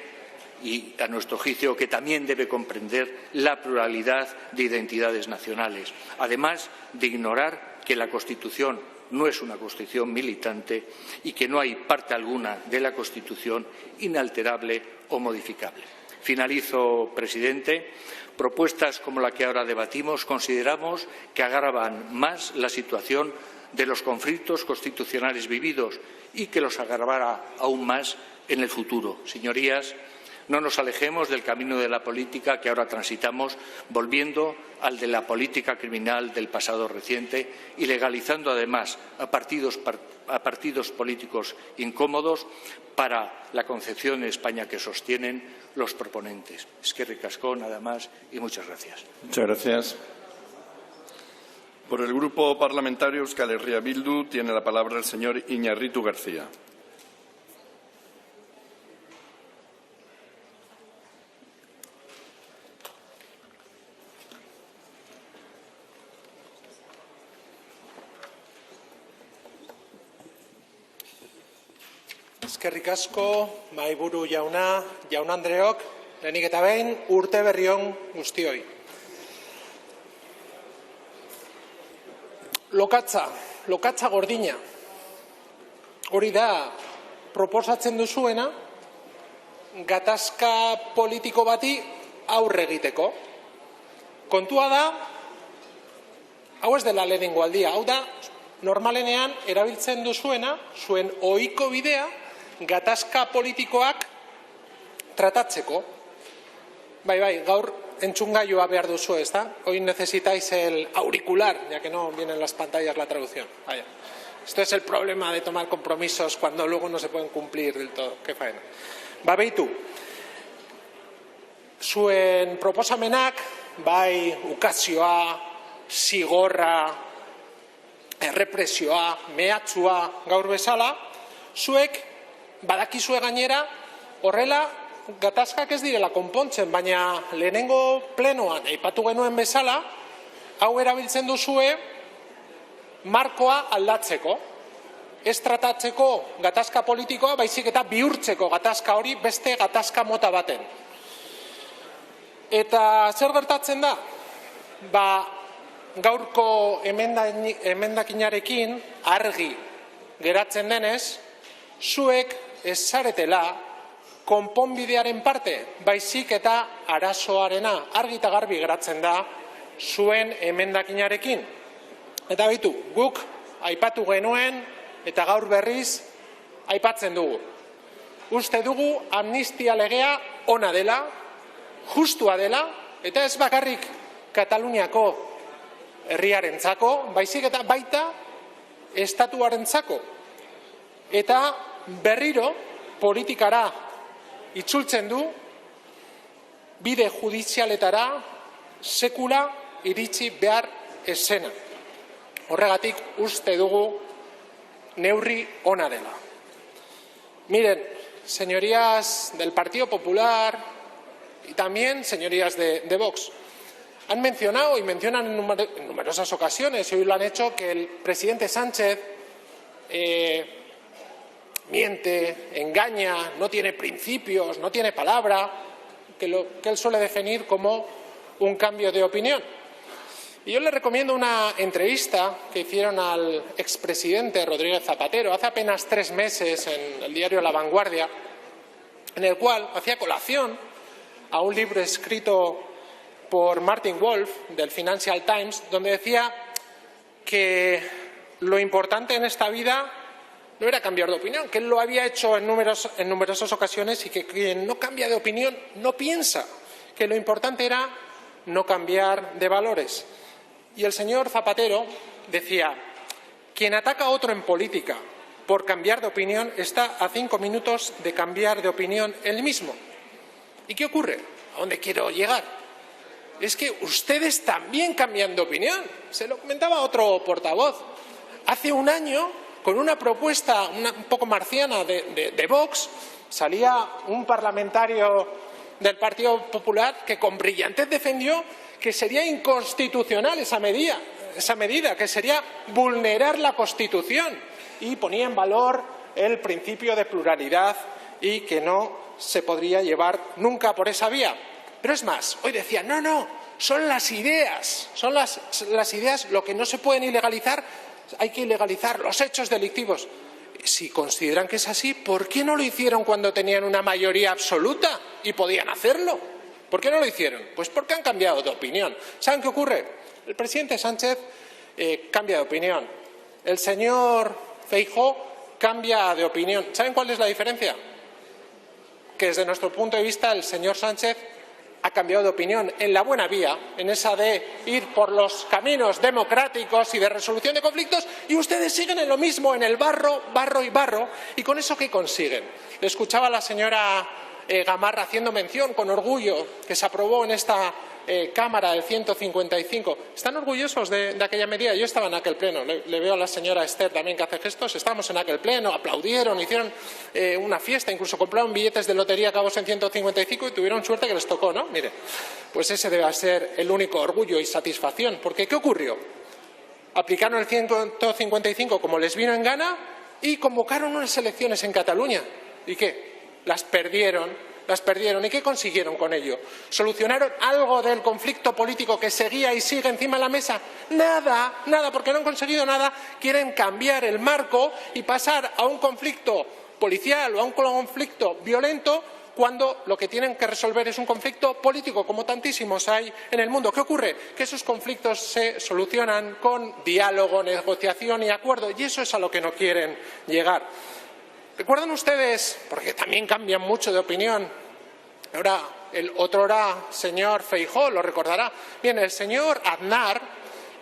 y, a nuestro juicio, que también debe comprender la pluralidad de identidades nacionales, además de ignorar que la Constitución no es una Constitución militante y que no hay parte alguna de la Constitución inalterable o modificable. Finalizo, presidente. Propuestas como la que ahora debatimos consideramos que agravan más la situación de los conflictos constitucionales vividos y que los agravará aún más en el futuro. Señorías, no nos alejemos del camino de la política que ahora transitamos, volviendo al de la política criminal del pasado reciente y legalizando además a partidos políticos incómodos para la concepción de España que sostienen los proponentes. Eskerrik asko, nada más, y muchas gracias. Muchas gracias. Por el Grupo Parlamentario Euskal Herria Bildu tiene la palabra el señor Iñarritu García. Eskerrik asko, mahaiburu jauna, jaun-andreok, lehenik eta behin urte berri on guztioi. Lokatza gordina. Hori da proposatzen duzuena gatazka politiko bati aurre egiteko. Kontua da, hau ez dela lehenengo aldia, hau da normalenean erabiltzen duzuena, zuen ohiko bidea, gatazka politikoak tratatzeko. Bai, gaur entzungailua behar duzu, ez da? Hoy necesitáis el auricular, ya que no vienen en las pantallas la traducción. Vaya. Esto es el problema de tomar compromisos cuando luego no se pueden cumplir del todo. Qué faena. Ba, behitu. Zuen proposamenak, bai ukazioa, zigorra, errepresioa, mehatxua gaur bezala, zuek badakizue gainera horrela gatazkak ez direla konpontzen, baina lehenengo plenoan aipatu genuen bezala, hau erabiltzen duzue markoa aldatzeko, ez tratatzeko gatazka politikoa, baizik eta bihurtzeko gatazka hori beste gatazka mota baten. Eta zer gertatzen da? Ba, gaurko emendakinarekin argi geratzen denez, zuek ez zaretela konponbidearen parte, baizik eta arazoarena argi eta garbi geratzen da zuen emendakinarekin. Eta bitu, guk aipatu genuen eta gaur berriz aipatzen dugu. Uste dugu amnistia legea ona dela, justua dela, eta ez bakarrik Kataluniako herriarentzako, baizik eta baita estatuarentzako. Eta berriro politikara itzultzen du, bide judizialetara sekula iritsi behar esena. Horregatik uste dugu neurri ona dela. Miren, señorías del Partido Popular y también señorías de Vox, han mencionado y mencionan en numerosas ocasiones, y hoy lo han hecho, que el presidente Sánchez miente, engaña, no tiene principios, no tiene palabra, que él suele definir como un cambio de opinión. Y yo le recomiendo una entrevista que hicieron al expresidente Rodríguez Zapatero hace apenas 3 meses en el diario La Vanguardia, en el cual hacía colación a un libro escrito por Martin Wolf del Financial Times, donde decía que lo importante en esta vida no era cambiar de opinión, que él lo había hecho en numerosas ocasiones y que quien no cambia de opinión no piensa, que lo importante era no cambiar de valores. Y el señor Zapatero decía, quien ataca a otro en política por cambiar de opinión está a 5 minutos de cambiar de opinión él mismo. ¿Y qué ocurre? ¿A dónde quiero llegar? Es que ustedes también cambian de opinión. Se lo comentaba otro portavoz. Hace un año, con una propuesta un poco marciana de Vox, salía un parlamentario del Partido Popular que con brillantez defendió que sería inconstitucional esa medida, que sería vulnerar la Constitución, y ponía en valor el principio de pluralidad y que no se podría llevar nunca por esa vía. Pero es más, hoy decía, no, son las ideas, lo que no se pueden ilegalizar, hay que ilegalizar los hechos delictivos. Si consideran que es así, ¿por qué no lo hicieron cuando tenían una mayoría absoluta y podían hacerlo? ¿Por qué no lo hicieron? Pues porque han cambiado de opinión. ¿Saben qué ocurre? El presidente Sánchez cambia de opinión. El señor Feijóo cambia de opinión. ¿Saben cuál es la diferencia? Que desde nuestro punto de vista el señor Sánchez ha cambiado de opinión en la buena vía, en esa de ir por los caminos democráticos y de resolución de conflictos, y ustedes siguen en lo mismo, en el barro. ¿Y con eso qué consiguen? Le escuchaba a la señora Gamarra haciendo mención con orgullo que se aprobó en esta Cámara del 155. ¿Están orgullosos de aquella medida? Yo estaba en aquel pleno. Le veo a la señora Esther también que hace gestos. Estábamos en aquel pleno, aplaudieron, hicieron una fiesta, incluso compraron billetes de lotería acabados en 155 y tuvieron suerte que les tocó, ¿no? Mire, pues ese debe ser el único orgullo y satisfacción. Porque ¿qué ocurrió? Aplicaron el 155 como les vino en gana y convocaron unas elecciones en Cataluña. ¿Y qué? Las perdieron. ¿Y qué consiguieron con ello? ¿Solucionaron algo del conflicto político que seguía y sigue encima de la mesa? Nada, porque no han conseguido nada. Quieren cambiar el marco y pasar a un conflicto policial o a un conflicto violento cuando lo que tienen que resolver es un conflicto político, como tantísimos hay en el mundo. ¿Qué ocurre? Que esos conflictos se solucionan con diálogo, negociación y acuerdo, y eso es a lo que no quieren llegar. ¿Recuerdan ustedes, porque también cambian mucho de opinión, ahora el otrora señor Feijóo lo recordará? Bien, el señor Aznar,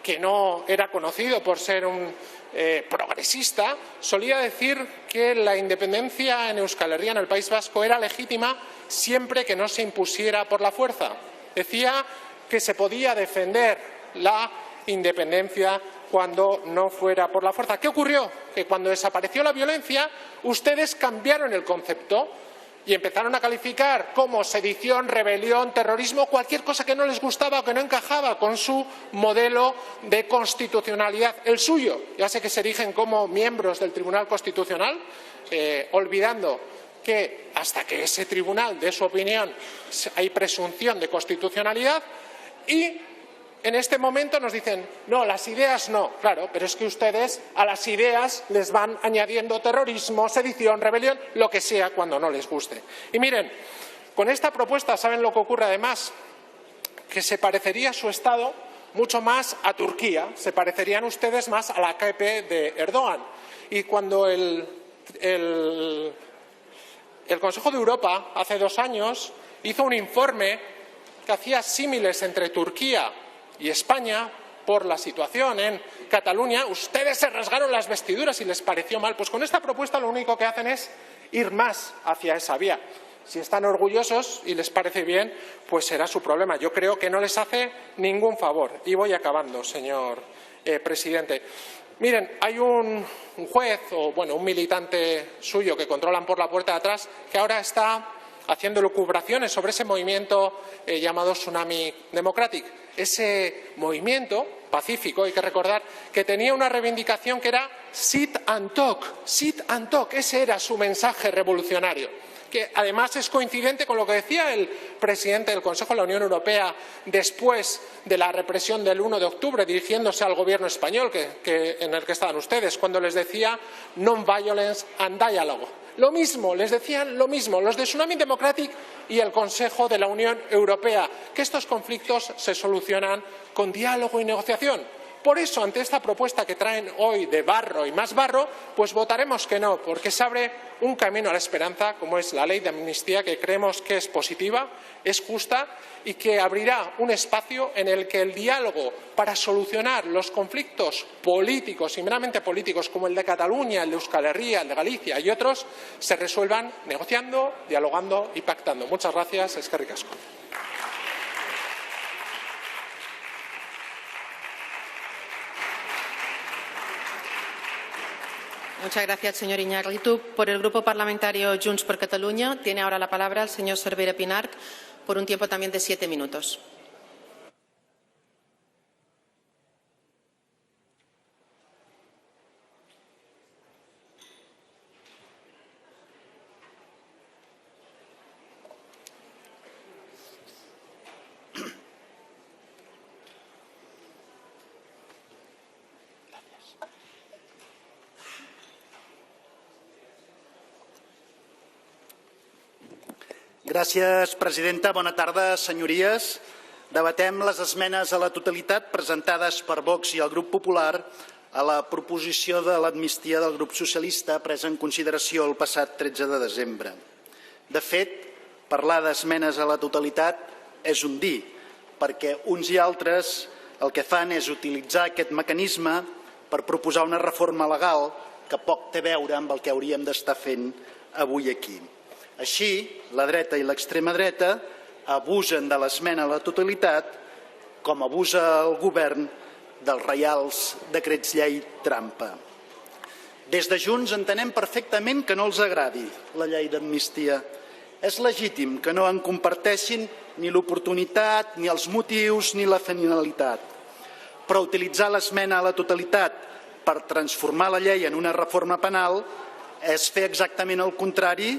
que no era conocido por ser un progresista, solía decir que la independencia en Euskal Herria, en el País Vasco, era legítima siempre que no se impusiera por la fuerza. Decía que se podía defender la independencia cuando no fuera por la fuerza. ¿Qué ocurrió? Que cuando desapareció la violencia, ustedes cambiaron el concepto y empezaron a calificar como sedición, rebelión, terrorismo, cualquier cosa que no les gustaba o que no encajaba con su modelo de constitucionalidad, el suyo. Ya sé que se erigen como miembros del Tribunal Constitucional, olvidando que hasta que ese tribunal dé su opinión hay presunción de constitucionalidad, y en este momento nos dicen, no, las ideas no. Claro, pero es que ustedes a las ideas les van añadiendo terrorismo, sedición, rebelión, lo que sea cuando no les guste. Y miren, con esta propuesta, ¿saben lo que ocurre además? Que se parecería su Estado mucho más a Turquía, se parecerían ustedes más a la AKP de Erdogan. Y cuando el Consejo de Europa, hace 2 años, hizo un informe que hacía símiles entre Turquía y España por la situación en Cataluña, ustedes se rasgaron las vestiduras y les pareció mal. Pues con esta propuesta lo único que hacen es ir más hacia esa vía. Si están orgullosos y les parece bien, pues será su problema. Yo creo que no les hace ningún favor. Y voy acabando, señor presidente. Miren, hay un juez o, bueno, un militante suyo que controlan por la puerta de atrás que ahora está haciendo lucubraciones sobre ese movimiento llamado Tsunami Democratic. Ese movimiento pacífico, hay que recordar, que tenía una reivindicación que era sit and talk, ese era su mensaje revolucionario, que además es coincidente con lo que decía el presidente del Consejo de la Unión Europea después de la represión del 1 de octubre, dirigiéndose al gobierno español en el que estaban ustedes, cuando les decía non-violence and dialogue. Lo mismo, les decían lo mismo, los de Tsunami Democratic y el Consejo de la Unión Europea, que estos conflictos se solucionan con diálogo y negociación. Por eso, ante esta propuesta que traen hoy de barro y más barro, pues votaremos que no, porque se abre un camino a la esperanza, como es la ley de amnistía, que creemos que es positiva, es justa y que abrirá un espacio en el que el diálogo para solucionar los conflictos políticos y meramente políticos, como el de Cataluña, el de Euskal Herria, el de Galicia y otros, se resuelvan negociando, dialogando y pactando. Muchas gracias. Eskerrik asko. Muchas gracias, señor Iñárritu. Por el Grupo Parlamentario Junts per Catalunya tiene ahora la palabra el señor Cervera Pinarch por un tiempo también de 7 minutos. Gràcies, presidenta. Bona tarda, senyories. Debatem les esmenes a la totalitat presentades per Vox i el grup Popular a la proposició de l'amnistia del grup socialista presa en consideració el passat 13 de desembre. De fet, parlar d'esmenes a la totalitat és un dir, perquè uns i altres el que fan és utilitzar aquest mecanisme per proposar una reforma legal que poc té a veure amb el que hauríem d'estar fent avui aquí. Així, la dreta i l'extrema dreta abusen de l'esmena a la totalitat com abusa el govern dels reials decrets llei trampa. Des de Junts entenem perfectament que no els agradi la llei d'amnistia. És legítim que no en comparteixin ni l'oportunitat, ni els motius, ni la finalitat. Però utilitzar l'esmena a la totalitat per transformar la llei en una reforma penal és fer exactament el contrari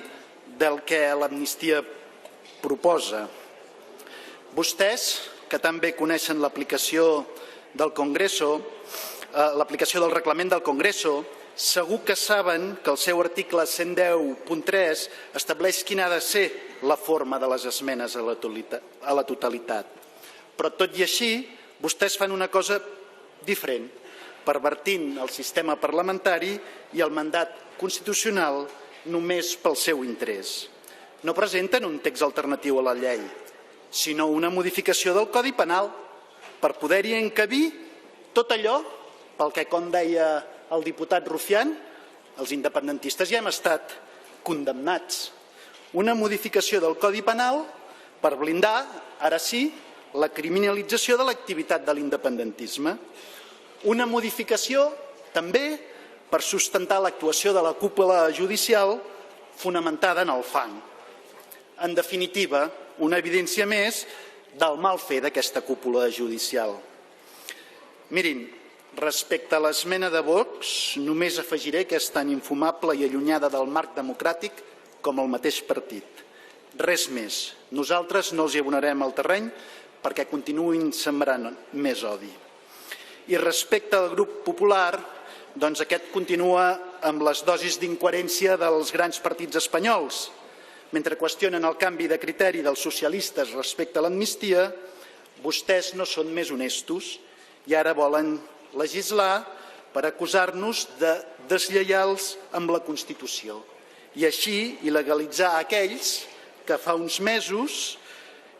del que l'amnistia proposa. Vostès, que també coneixen l'aplicació del Congreso, l'aplicació del reglament del Congreso, segur que saben que el seu article 110.3 estableix quina ha de ser la forma de les esmenes a la totalitat. Però tot i així, vostès fan una cosa diferent, pervertint el sistema parlamentari i el mandat constitucional només pel seu interès. No presenten un text alternatiu a la llei, sinó una modificació del Codi Penal per poder-hi encabir tot allò pel que, com deia el diputat Rufián, els independentistes ja hem estat condemnats. Una modificació del Codi Penal per blindar, ara sí, la criminalització de l'activitat de l'independentisme. Una modificació també per sustentar l'actuació de la cúpula judicial fonamentada en el fang. En definitiva, una evidència més del mal fer d'aquesta cúpula judicial. Mirin, respecte a l'esmena de Vox, només afegiré que és tan infumable i allunyada del marc democràtic com el mateix partit. Res més. Nosaltres no els hi abonarem el terreny perquè continuïn sembrant més odi. I respecte al grup popular, doncs aquest continua amb les dosis d'incoherència dels grans partits espanyols. Mentre qüestionen el canvi de criteri dels socialistes respecte a l'amnistia, vostès no són més honestos i ara volen legislar per acusar-nos de deslleials amb la Constitució i així il·legalitzar aquells que fa uns mesos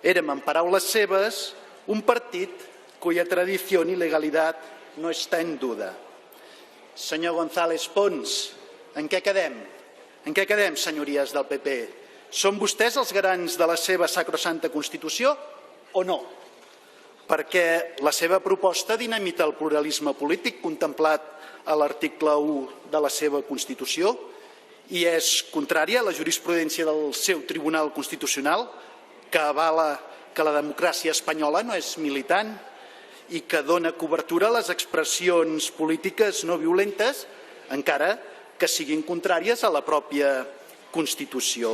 érem, en paraules seves, un partit cuya tradició i legalitat no està en duda. Senyor González Pons, en què quedem? En què quedem, senyories del PP? Són vostès els garants de la seva sacrosanta Constitució o no? Perquè la seva proposta dinamita el pluralisme polític contemplat a l'article 1 de la seva Constitució i és contrària a la jurisprudència del seu Tribunal Constitucional que avala que la democràcia espanyola no és militant i que dona cobertura a les expressions polítiques no violentes encara que siguin contràries a la pròpia Constitució.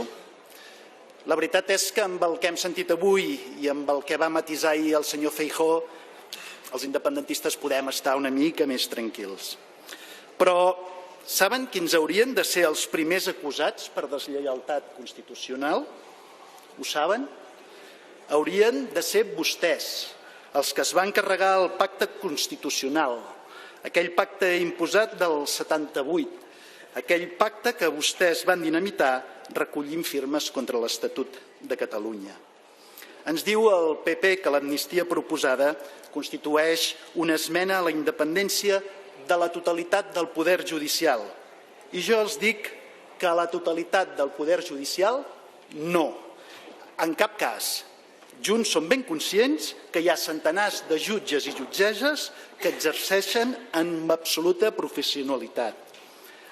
La veritat és que amb el que hem sentit avui i amb el que va matisar ahir el senyor Feijóo, els independentistes podem estar una mica més tranquils. Però saben quins haurien de ser els primers acusats per deslleialtat constitucional? Ho saben? Haurien de ser vostès, els que es van carregar el pacte constitucional, aquell pacte imposat del 78, aquell pacte que vostès van dinamitar recollint firmes contra l'Estatut de Catalunya. Ens diu el PP que l'amnistia proposada constitueix una esmena a la independència de la totalitat del poder judicial. I jo els dic que a la totalitat del poder judicial, no. En cap cas. Junts som ben conscients que hi ha centenars de jutges i jutgesses que exerceixen amb absoluta professionalitat.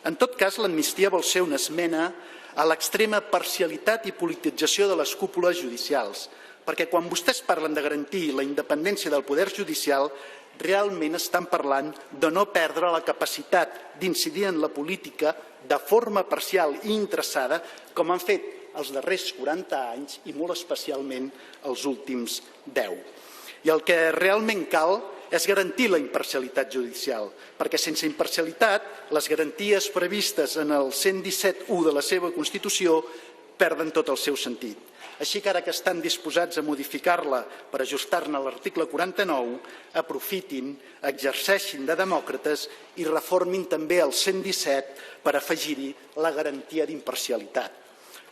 En tot cas, l'amnistia vol ser una esmena a l'extrema parcialitat i politització de les cúpules judicials, perquè quan vostès parlen de garantir la independència del poder judicial, realment estan parlant de no perdre la capacitat d'incidir en la política de forma parcial i interessada, com han fet els darrers 40 anys i molt especialment els últims 10. I el que realment cal és garantir la imparcialitat judicial, perquè sense imparcialitat les garanties previstes en el 117.1 de la seva Constitució perden tot el seu sentit. Així que ara que estan disposats a modificar-la per ajustar-ne l'article 49, aprofitin, exerceixin de demòcrates i reformin també el 117 per afegir-hi la garantia d'imparcialitat.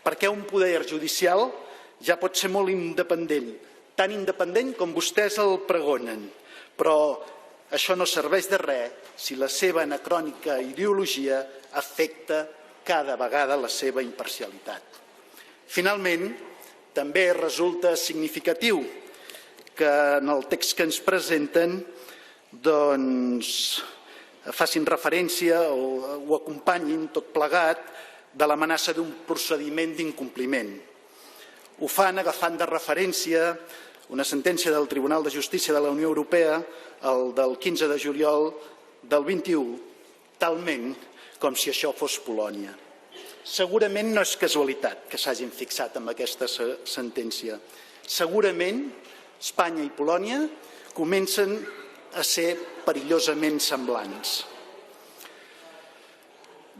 Perquè un poder judicial ja pot ser molt independent, tan independent com vostès el pregonen, però això no serveix de res si la seva anacrònica ideologia afecta cada vegada la seva imparcialitat. Finalment, també resulta significatiu que en el text que ens presenten facin referència o acompanyin tot plegat de l'amenaça d'un procediment d'incompliment. Ho fan agafant de referència una sentència del Tribunal de Justícia de la Unió Europea, el del 15 de juliol del 21, talment com si això fos Polònia. Segurament no és casualitat que s'hagin fixat en aquesta sentència. Segurament Espanya i Polònia comencen a ser perillosament semblants.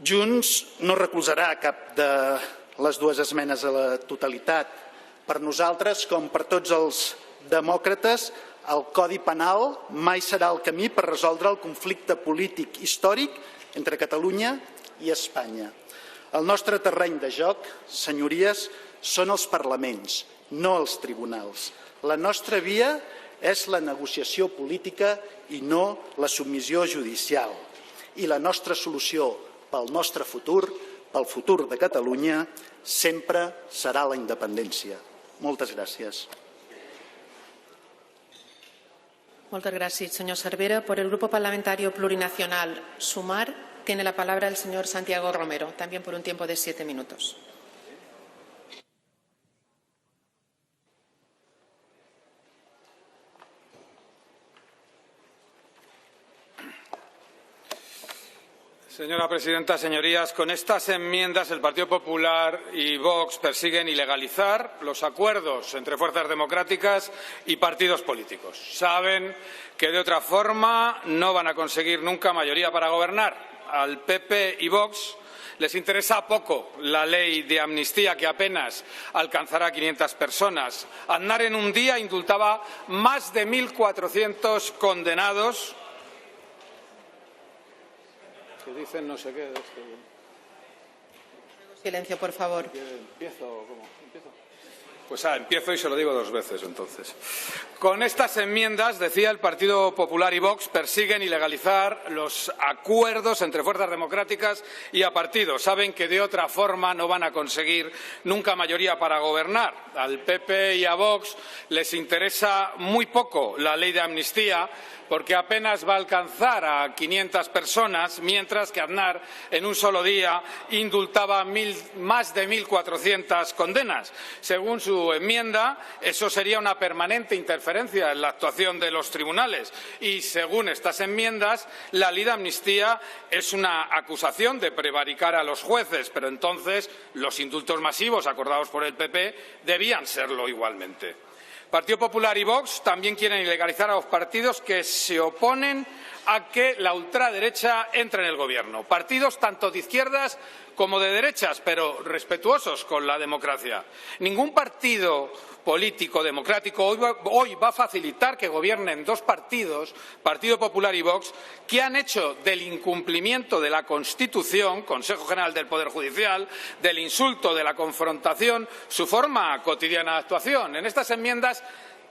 Junts no recolzarà cap de les dues esmenes a la totalitat. Per nosaltres, com per tots els demòcrates, el Codi Penal mai serà el camí per resoldre el conflicte polític històric entre Catalunya i Espanya. El nostre terreny de joc, senyories, són els parlaments, no els tribunals. La nostra via és la negociació política i no la submissió judicial. I la nostra solució pel nostre futur, pel futur de Catalunya, sempre serà la independència. Moltes gràcies. Muchas gracias, señor Cervera. Por el Grupo Parlamentario Plurinacional Sumar, tiene la palabra el señor Santiago Romero, también por un tiempo de 7 minutos. Señora presidenta, señorías, con estas enmiendas el Partido Popular y Vox persiguen ilegalizar los acuerdos entre fuerzas democráticas y partidos políticos. Saben que de otra forma no van a conseguir nunca mayoría para gobernar. Al PP y Vox les interesa poco la ley de amnistía que apenas alcanzará a 500 personas. Aznar en un día indultaba más de 1.400 condenados. Que dicen no sé qué de esto. Silencio, por favor. ¿Empiezo o cómo? ¿Empiezo? Pues empiezo y se lo digo 2 veces, entonces. Con estas enmiendas, decía, el Partido Popular y Vox persiguen ilegalizar los acuerdos entre fuerzas democráticas y a partidos. Saben que de otra forma no van a conseguir nunca mayoría para gobernar. Al PP y a Vox les interesa muy poco la ley de amnistía, porque apenas va a alcanzar a 500 personas, mientras que Aznar en un solo día indultaba más de 1.400 condenas. Según su enmienda, eso sería una permanente interferencia en la actuación de los tribunales y, según estas enmiendas, la ley de amnistía es una acusación de prevaricar a los jueces, pero entonces los indultos masivos acordados por el PP debían serlo igualmente. Partido Popular y Vox también quieren ilegalizar a los partidos que se oponen a que la ultraderecha entre en el gobierno. Partidos tanto de izquierdas como de derechas, pero respetuosos con la democracia. Ningún partido político democrático hoy va a facilitar que gobiernen 2 partidos, Partido Popular y Vox, que han hecho del incumplimiento de la Constitución, Consejo General del Poder Judicial, del insulto, de la confrontación, su forma cotidiana de actuación. En estas enmiendas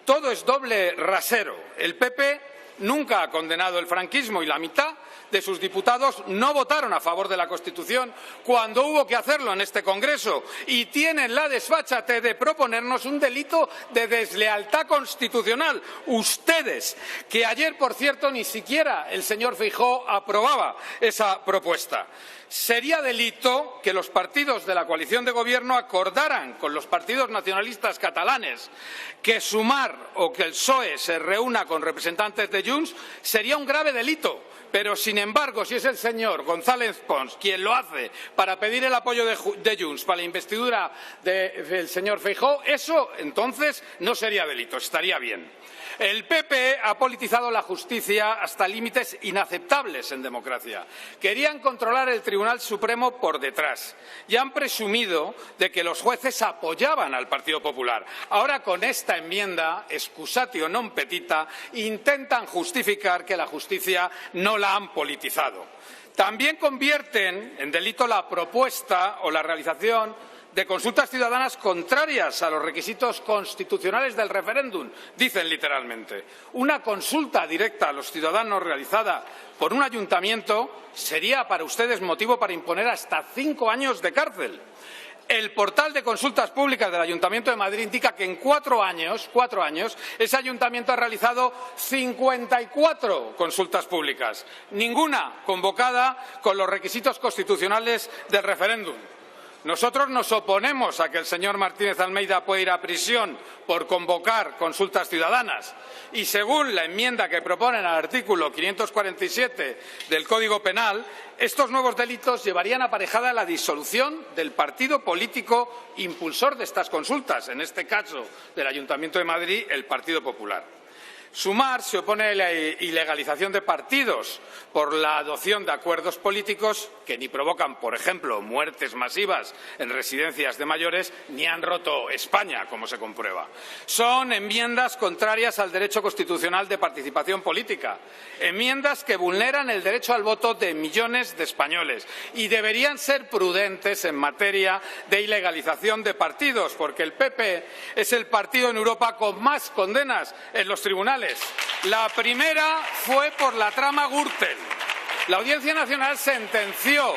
todo es doble rasero. El PP nunca ha condenado el franquismo y la mitad de sus diputados no votaron a favor de la Constitución cuando hubo que hacerlo en este Congreso y tienen la desfachatez de proponernos un delito de deslealtad constitucional. Ustedes, que ayer, por cierto, ni siquiera el señor Feijóo aprobaba esa propuesta. Sería delito que los partidos de la coalición de gobierno acordaran con los partidos nacionalistas catalanes que Sumar o que el PSOE se reúna con representantes de Junts. Sería un grave delito, pero sin embargo, si es el señor González Pons quien lo hace para pedir el apoyo de Junts para la investidura del señor Feijóo, eso entonces no sería delito, estaría bien. El PP ha politizado la justicia hasta límites inaceptables en democracia. Querían controlar el Tribunal Supremo por detrás y han presumido de que los jueces apoyaban al Partido Popular. Ahora, con esta enmienda, excusatio non petita, intentan justificar que la justicia no la han politizado. También convierten en delito la propuesta o la realización de consultas ciudadanas contrarias a los requisitos constitucionales del referéndum, dicen literalmente. Una consulta directa a los ciudadanos realizada por un ayuntamiento sería para ustedes motivo para imponer hasta 5 años de cárcel. El portal de consultas públicas del Ayuntamiento de Madrid indica que en 4 años, ese ayuntamiento ha realizado 54 consultas públicas, ninguna convocada con los requisitos constitucionales del referéndum. Nosotros nos oponemos a que el señor Martínez Almeida pueda ir a prisión por convocar consultas ciudadanas y, según la enmienda que proponen al artículo 547 del Código Penal, estos nuevos delitos llevarían aparejada la disolución del partido político impulsor de estas consultas, en este caso del Ayuntamiento de Madrid, el Partido Popular. Sumar se opone a la ilegalización de partidos por la adopción de acuerdos políticos que ni provocan, por ejemplo, muertes masivas en residencias de mayores ni han roto España, como se comprueba. Son enmiendas contrarias al derecho constitucional de participación política, enmiendas que vulneran el derecho al voto de millones de españoles y deberían ser prudentes en materia de ilegalización de partidos, porque el PP es el partido en Europa con más condenas en los tribunales. La primera fue por la trama Gürtel. La Audiencia Nacional sentenció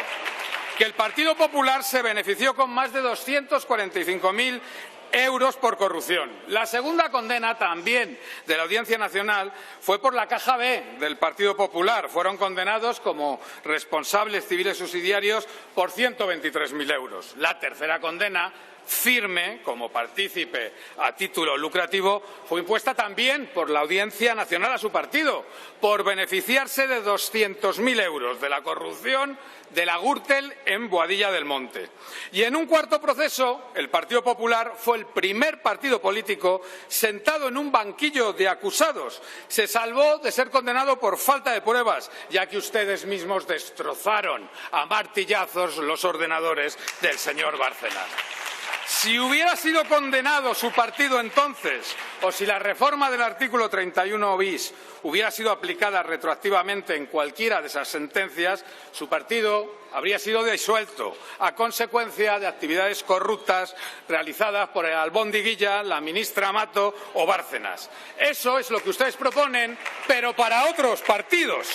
que el Partido Popular se benefició con más de 245.000 euros por corrupción. La segunda condena, también de la Audiencia Nacional, fue por la Caja B del Partido Popular. Fueron condenados como responsables civiles subsidiarios por 123.000 euros. La tercera condena, firme como partícipe a título lucrativo, fue impuesta también por la Audiencia Nacional a su partido por beneficiarse de 200.000 euros de la corrupción de la Gürtel en Boadilla del Monte. Y en un cuarto proceso, el Partido Popular fue el primer partido político sentado en un banquillo de acusados. Se salvó de ser condenado por falta de pruebas, ya que ustedes mismos destrozaron a martillazos los ordenadores del señor Bárcenas. Si hubiera sido condenado su partido entonces, o si la reforma del artículo 31 bis hubiera sido aplicada retroactivamente en cualquiera de esas sentencias, su partido habría sido disuelto a consecuencia de actividades corruptas realizadas por el albondiguilla, la ministra Mato o Bárcenas. Eso es lo que ustedes proponen, pero para otros partidos.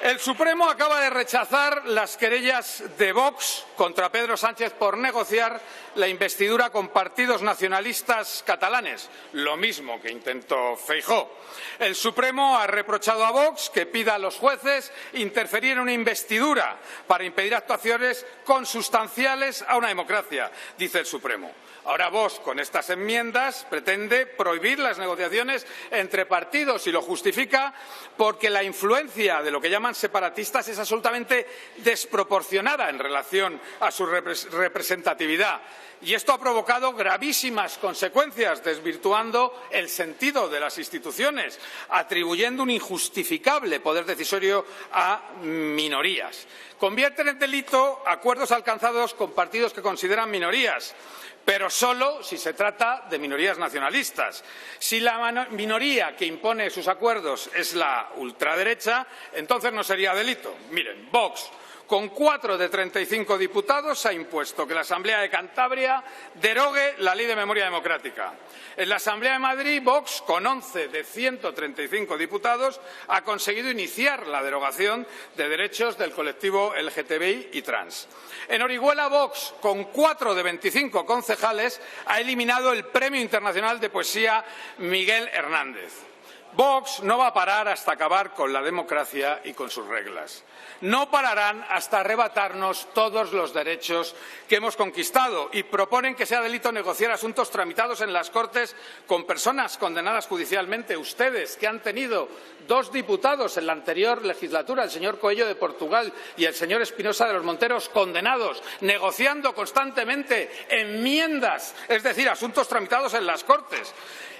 El Supremo acaba de rechazar las querellas de Vox contra Pedro Sánchez por negociar la investidura con partidos nacionalistas catalanes, lo mismo que intentó Feijóo. El Supremo ha reprochado a Vox que pida a los jueces interferir en una investidura para impedir actuaciones consustanciales a una democracia, dice el Supremo. Ahora Vox, con estas enmiendas, pretende prohibir las negociaciones entre partidos y lo justifica porque la influencia de lo que llaman separatistas es absolutamente desproporcionada en relación a su representatividad. Y esto ha provocado gravísimas consecuencias, desvirtuando el sentido de las instituciones, atribuyendo un injustificable poder decisorio a minorías. Convierten en delito acuerdos alcanzados con partidos que consideran minorías, pero solo si se trata de minorías nacionalistas. Si la minoría que impone sus acuerdos es la ultraderecha, entonces no sería delito. Miren, Vox, con 4 de 35 diputados, ha impuesto que la Asamblea de Cantabria derogue la Ley de Memoria Democrática. En la Asamblea de Madrid, Vox, con 11 de 135 diputados, ha conseguido iniciar la derogación de derechos del colectivo LGTBI y trans. En Orihuela, Vox, con 4 de 25 concejales, ha eliminado el Premio Internacional de Poesía Miguel Hernández. Vox no va a parar hasta acabar con la democracia y con sus reglas. No pararán hasta arrebatarnos todos los derechos que hemos conquistado y proponen que sea delito negociar asuntos tramitados en las Cortes con personas condenadas judicialmente. Ustedes, que han tenido 2 diputados en la anterior legislatura, el señor Coello de Portugal y el señor Espinosa de los Monteros, condenados, negociando constantemente enmiendas, es decir, asuntos tramitados en las Cortes.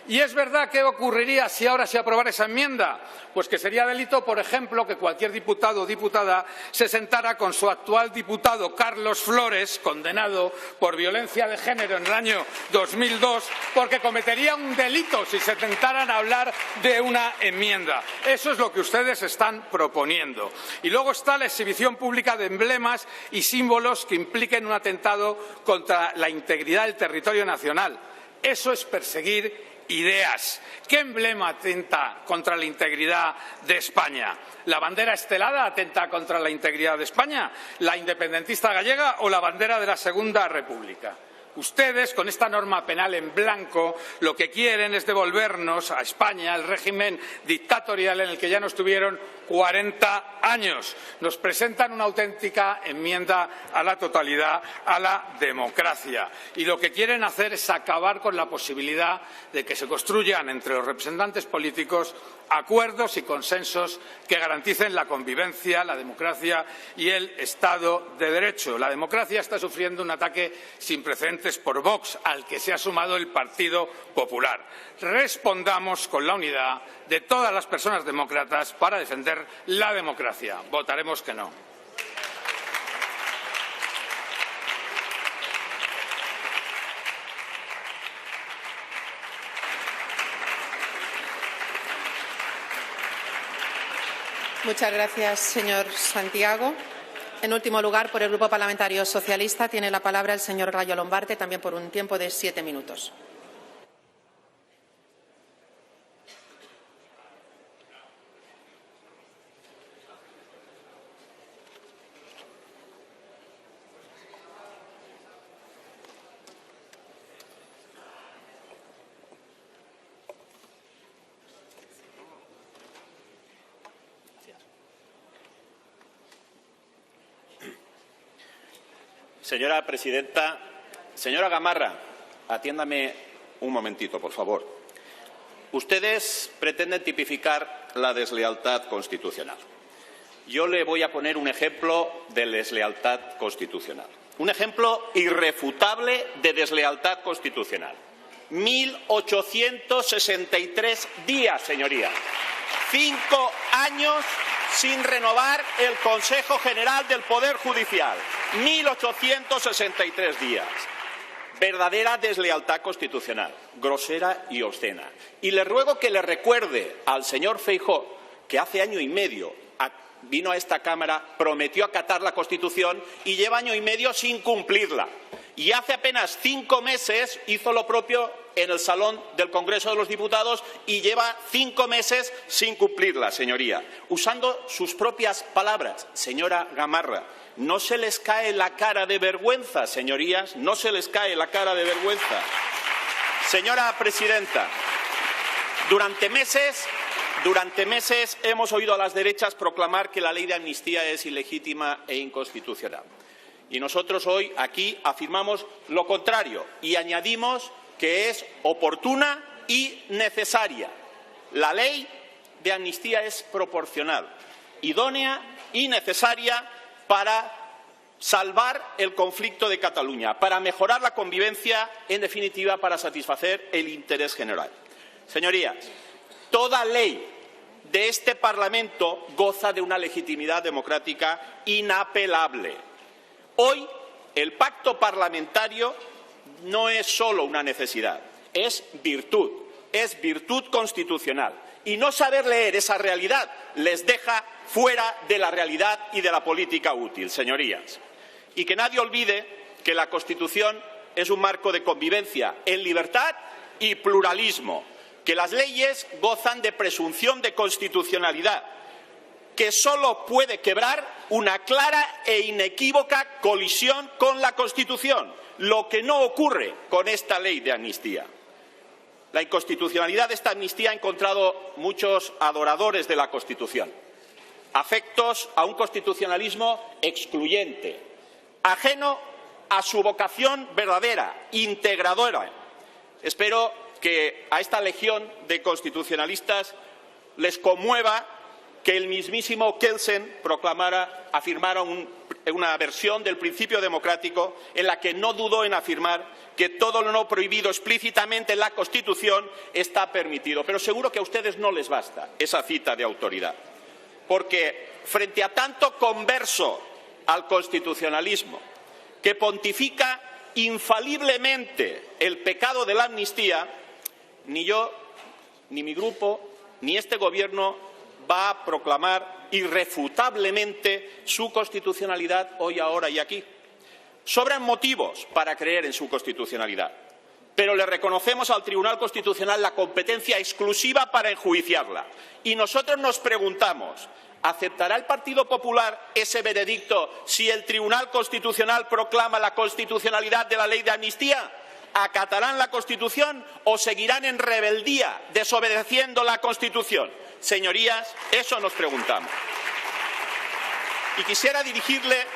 ¿Y es verdad qué ocurriría si ahora se aprobara esa enmienda? Pues que sería delito, por ejemplo, que cualquier diputado o diputada se sentara con su actual diputado Carlos Flores, condenado por violencia de género en el año 2002, porque cometería un delito si se tentaran a hablar de una enmienda. Eso es lo que ustedes están proponiendo. Y luego está la exhibición pública de emblemas y símbolos que impliquen un atentado contra la integridad del territorio nacional. Eso es perseguir ideas. ¿Qué emblema atenta contra la integridad de España? ¿La bandera estelada atenta contra la integridad de España? ¿La independentista gallega o la bandera de la Segunda República? Ustedes, con esta norma penal en blanco, lo que quieren es devolvernos a España el régimen dictatorial en el que ya nos tuvieron 40 años. Nos presentan una auténtica enmienda a la totalidad, a la democracia. Y lo que quieren hacer es acabar con la posibilidad de que se construyan entre los representantes políticos acuerdos y consensos que garanticen la convivencia, la democracia y el Estado de Derecho. La democracia está sufriendo un ataque sin precedentes por Vox, al que se ha sumado el Partido Popular. Respondamos con la unidad de todas las personas demócratas para defender la democracia. Votaremos que no. Muchas gracias, señor Santiago. En último lugar, por el Grupo Parlamentario Socialista, tiene la palabra el señor Gallo Lombarte, también por un tiempo de 7 minutos. Señora presidenta, señora Gamarra, atiéndame un momentito, por favor. Ustedes pretenden tipificar la deslealtad constitucional. Yo le voy a poner un ejemplo de deslealtad constitucional. Un ejemplo irrefutable de deslealtad constitucional. 1.863 días, señoría. 5 años sin renovar el Consejo General del Poder Judicial. 1.863 días. Verdadera deslealtad constitucional, grosera y obscena. Y le ruego que le recuerde al señor Feijóo que hace año y medio vino a esta Cámara, prometió acatar la Constitución y lleva año y medio sin cumplirla. Y hace apenas 5 meses hizo lo propio en el Salón del Congreso de los Diputados y lleva 5 meses sin cumplirla, señoría. Usando sus propias palabras, señora Gamarra, ¿no se les cae la cara de vergüenza, señorías? ¿No se les cae la cara de vergüenza? Señora presidenta, durante meses hemos oído a las derechas proclamar que la ley de amnistía es ilegítima e inconstitucional. Y nosotros hoy aquí afirmamos lo contrario y añadimos que es oportuna y necesaria. La ley de amnistía es proporcional, idónea y necesaria para salvar el conflicto de Cataluña, para mejorar la convivencia, en definitiva, para satisfacer el interés general. Señorías, toda ley de este Parlamento goza de una legitimidad democrática inapelable. Hoy, el pacto parlamentario no es solo una necesidad, es virtud constitucional. Y no saber leer esa realidad les deja fuera de la realidad y de la política útil, señorías. Y que nadie olvide que la Constitución es un marco de convivencia en libertad y pluralismo, que las leyes gozan de presunción de constitucionalidad, que solo puede quebrar una clara e inequívoca colisión con la Constitución, lo que no ocurre con esta ley de amnistía. La inconstitucionalidad de esta amnistía ha encontrado muchos adoradores de la Constitución, afectos a un constitucionalismo excluyente, ajeno a su vocación verdadera, integradora. Espero que a esta legión de constitucionalistas les conmueva que el mismísimo Kelsen afirmara una versión del principio democrático en la que no dudó en afirmar que todo lo no prohibido explícitamente en la Constitución está permitido. Pero seguro que a ustedes no les basta esa cita de autoridad, porque frente a tanto converso al constitucionalismo que pontifica infaliblemente el pecado de la amnistía, ni yo, ni mi grupo, ni este Gobierno va a proclamar irrefutablemente su constitucionalidad hoy, ahora y aquí. Sobran motivos para creer en su constitucionalidad, pero le reconocemos al Tribunal Constitucional la competencia exclusiva para enjuiciarla. Y nosotros nos preguntamos, ¿aceptará el Partido Popular ese veredicto si el Tribunal Constitucional proclama la constitucionalidad de la ley de amnistía? ¿Acatarán la Constitución o seguirán en rebeldía, desobedeciendo la Constitución? Señorías, eso nos preguntamos. Y quisiera dirigirle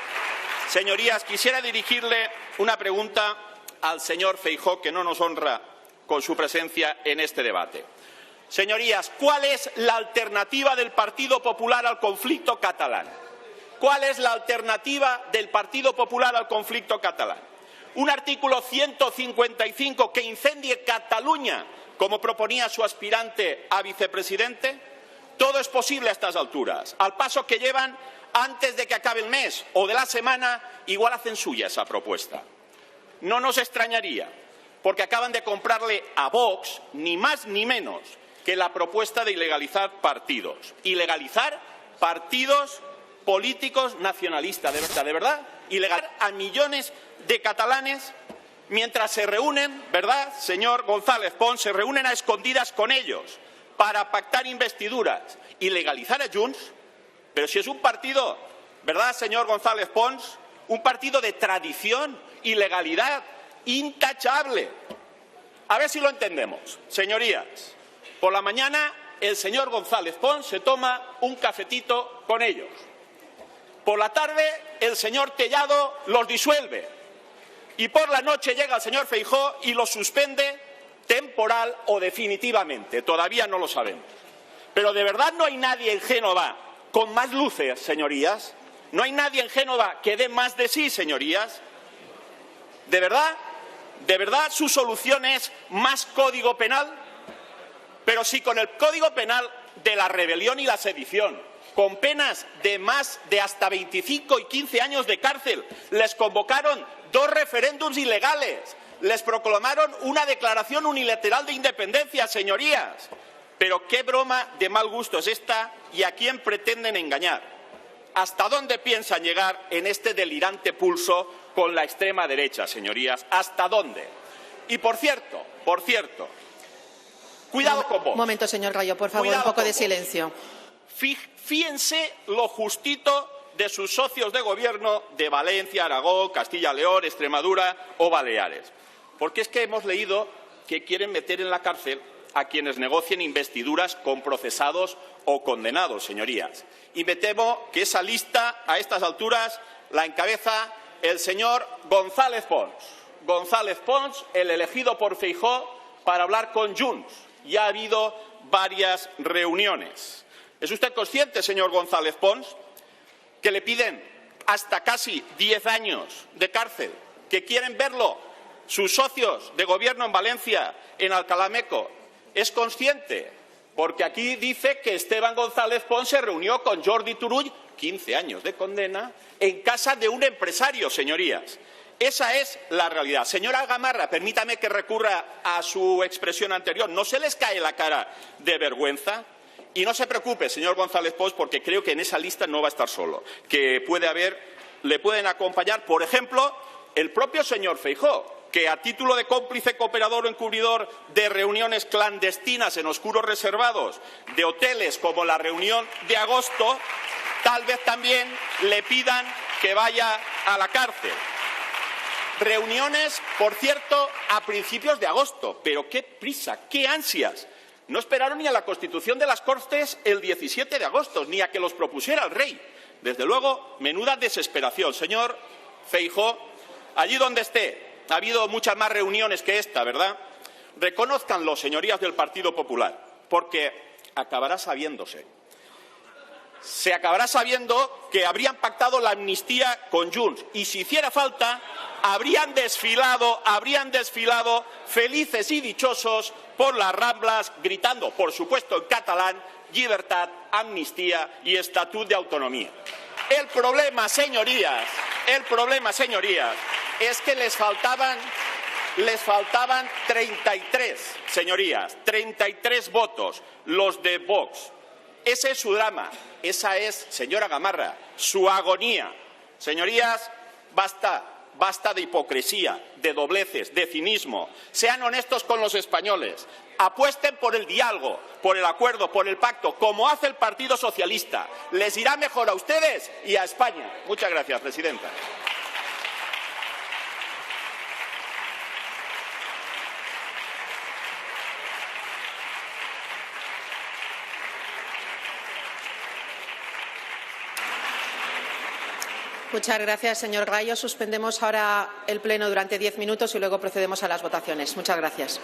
una pregunta al señor Feijóo, que no nos honra con su presencia en este debate. Señorías, ¿cuál es la alternativa del Partido Popular al conflicto catalán? ¿Cuál es la alternativa del Partido Popular al conflicto catalán? ¿Un artículo 155 que incendie Cataluña, como proponía su aspirante a vicepresidente? Todo es posible a estas alturas. Al paso que llevan, antes de que acabe el mes o de la semana, igual hacen suya esa propuesta. No nos extrañaría, porque acaban de comprarle a Vox ni más ni menos que la propuesta de ilegalizar partidos. Ilegalizar partidos políticos nacionalistas, de verdad. Ilegalizar a millones de catalanes mientras se reúnen, ¿verdad, señor González Pons? Se reúnen a escondidas con ellos para pactar investiduras. Ilegalizar a Junts, pero si es un partido, ¿verdad, señor González Pons? Un partido de tradición y legalidad intachable. A ver si lo entendemos, señorías. Por la mañana el señor González Pons se toma un cafetito con ellos. Por la tarde el señor Tellado los disuelve. Y por la noche llega el señor Feijóo y los suspende temporal o definitivamente. Todavía no lo sabemos. Pero de verdad no hay nadie en Génova con más luces, señorías. No hay nadie en Génova que dé más de sí, señorías. ¿De verdad su solución es más código penal? Pero si con el Código Penal de la rebelión y la sedición, con penas de hasta 25 y 15 años de cárcel, les convocaron 2 referéndums ilegales, les proclamaron una declaración unilateral de independencia, señorías. Pero qué broma de mal gusto es esta y a quién pretenden engañar. ¿Hasta dónde piensan llegar en este delirante pulso con la extrema derecha, señorías? ¿Hasta dónde? Y por cierto, cuidado con Vox. Un momento, señor Rayo, por favor, Cuidado un poco de Vox. silencio. Fíjense lo justito de sus socios de gobierno de Valencia, Aragón, Castilla y León, Extremadura o Baleares. Porque es que hemos leído que quieren meter en la cárcel a quienes negocien investiduras con procesados o condenados, señorías. Y me temo que esa lista, a estas alturas, la encabeza el señor González Pons. González Pons, el elegido por Feijóo para hablar con Junts. Ya ha habido varias reuniones. ¿Es usted consciente, señor González Pons, que le piden hasta casi 10 años de cárcel, que quieren verlo sus socios de gobierno en Valencia, en Alcalá Meco? ¿Es consciente? Porque aquí dice que Esteban González Pons se reunió con Jordi Turull, 15 años de condena, en casa de un empresario, señorías. Esa es la realidad. Señora Gamarra, permítame que recurra a su expresión anterior. ¿No se les cae la cara de vergüenza? Y no se preocupe, señor González Pons, porque creo que en esa lista no va a estar solo. Que le pueden acompañar, por ejemplo, el propio señor Feijóo, que a título de cómplice, cooperador o encubridor de reuniones clandestinas en oscuros reservados de hoteles como la reunión de agosto, tal vez también le pidan que vaya a la cárcel. Reuniones, por cierto, a principios de agosto. Pero qué prisa, qué ansias. No esperaron ni a la constitución de las Cortes el 17 de agosto, ni a que los propusiera el rey. Desde luego, menuda desesperación. Señor Feijóo, allí donde esté, ha habido muchas más reuniones que esta, ¿verdad? Reconózcanlo, señorías del Partido Popular, porque acabará sabiéndose. Se acabará sabiendo que habrían pactado la amnistía con Junts y, si hiciera falta, habrían desfilado felices y dichosos por las Ramblas, gritando, por supuesto en catalán, llibertat, amnistía y estatut de autonomía. El problema, señorías, es que les faltaban 33, señorías, 33 votos, los de Vox. Ese es su drama, esa es, señora Gamarra, su agonía. Señorías, basta de hipocresía, de dobleces, de cinismo. Sean honestos con los españoles. Apuesten por el diálogo, por el acuerdo, por el pacto, como hace el Partido Socialista. Les irá mejor a ustedes y a España. Muchas gracias, presidenta. Muchas gracias, señor Gallo. Suspendemos ahora el pleno durante 10 minutos y luego procedemos a las votaciones. Muchas gracias.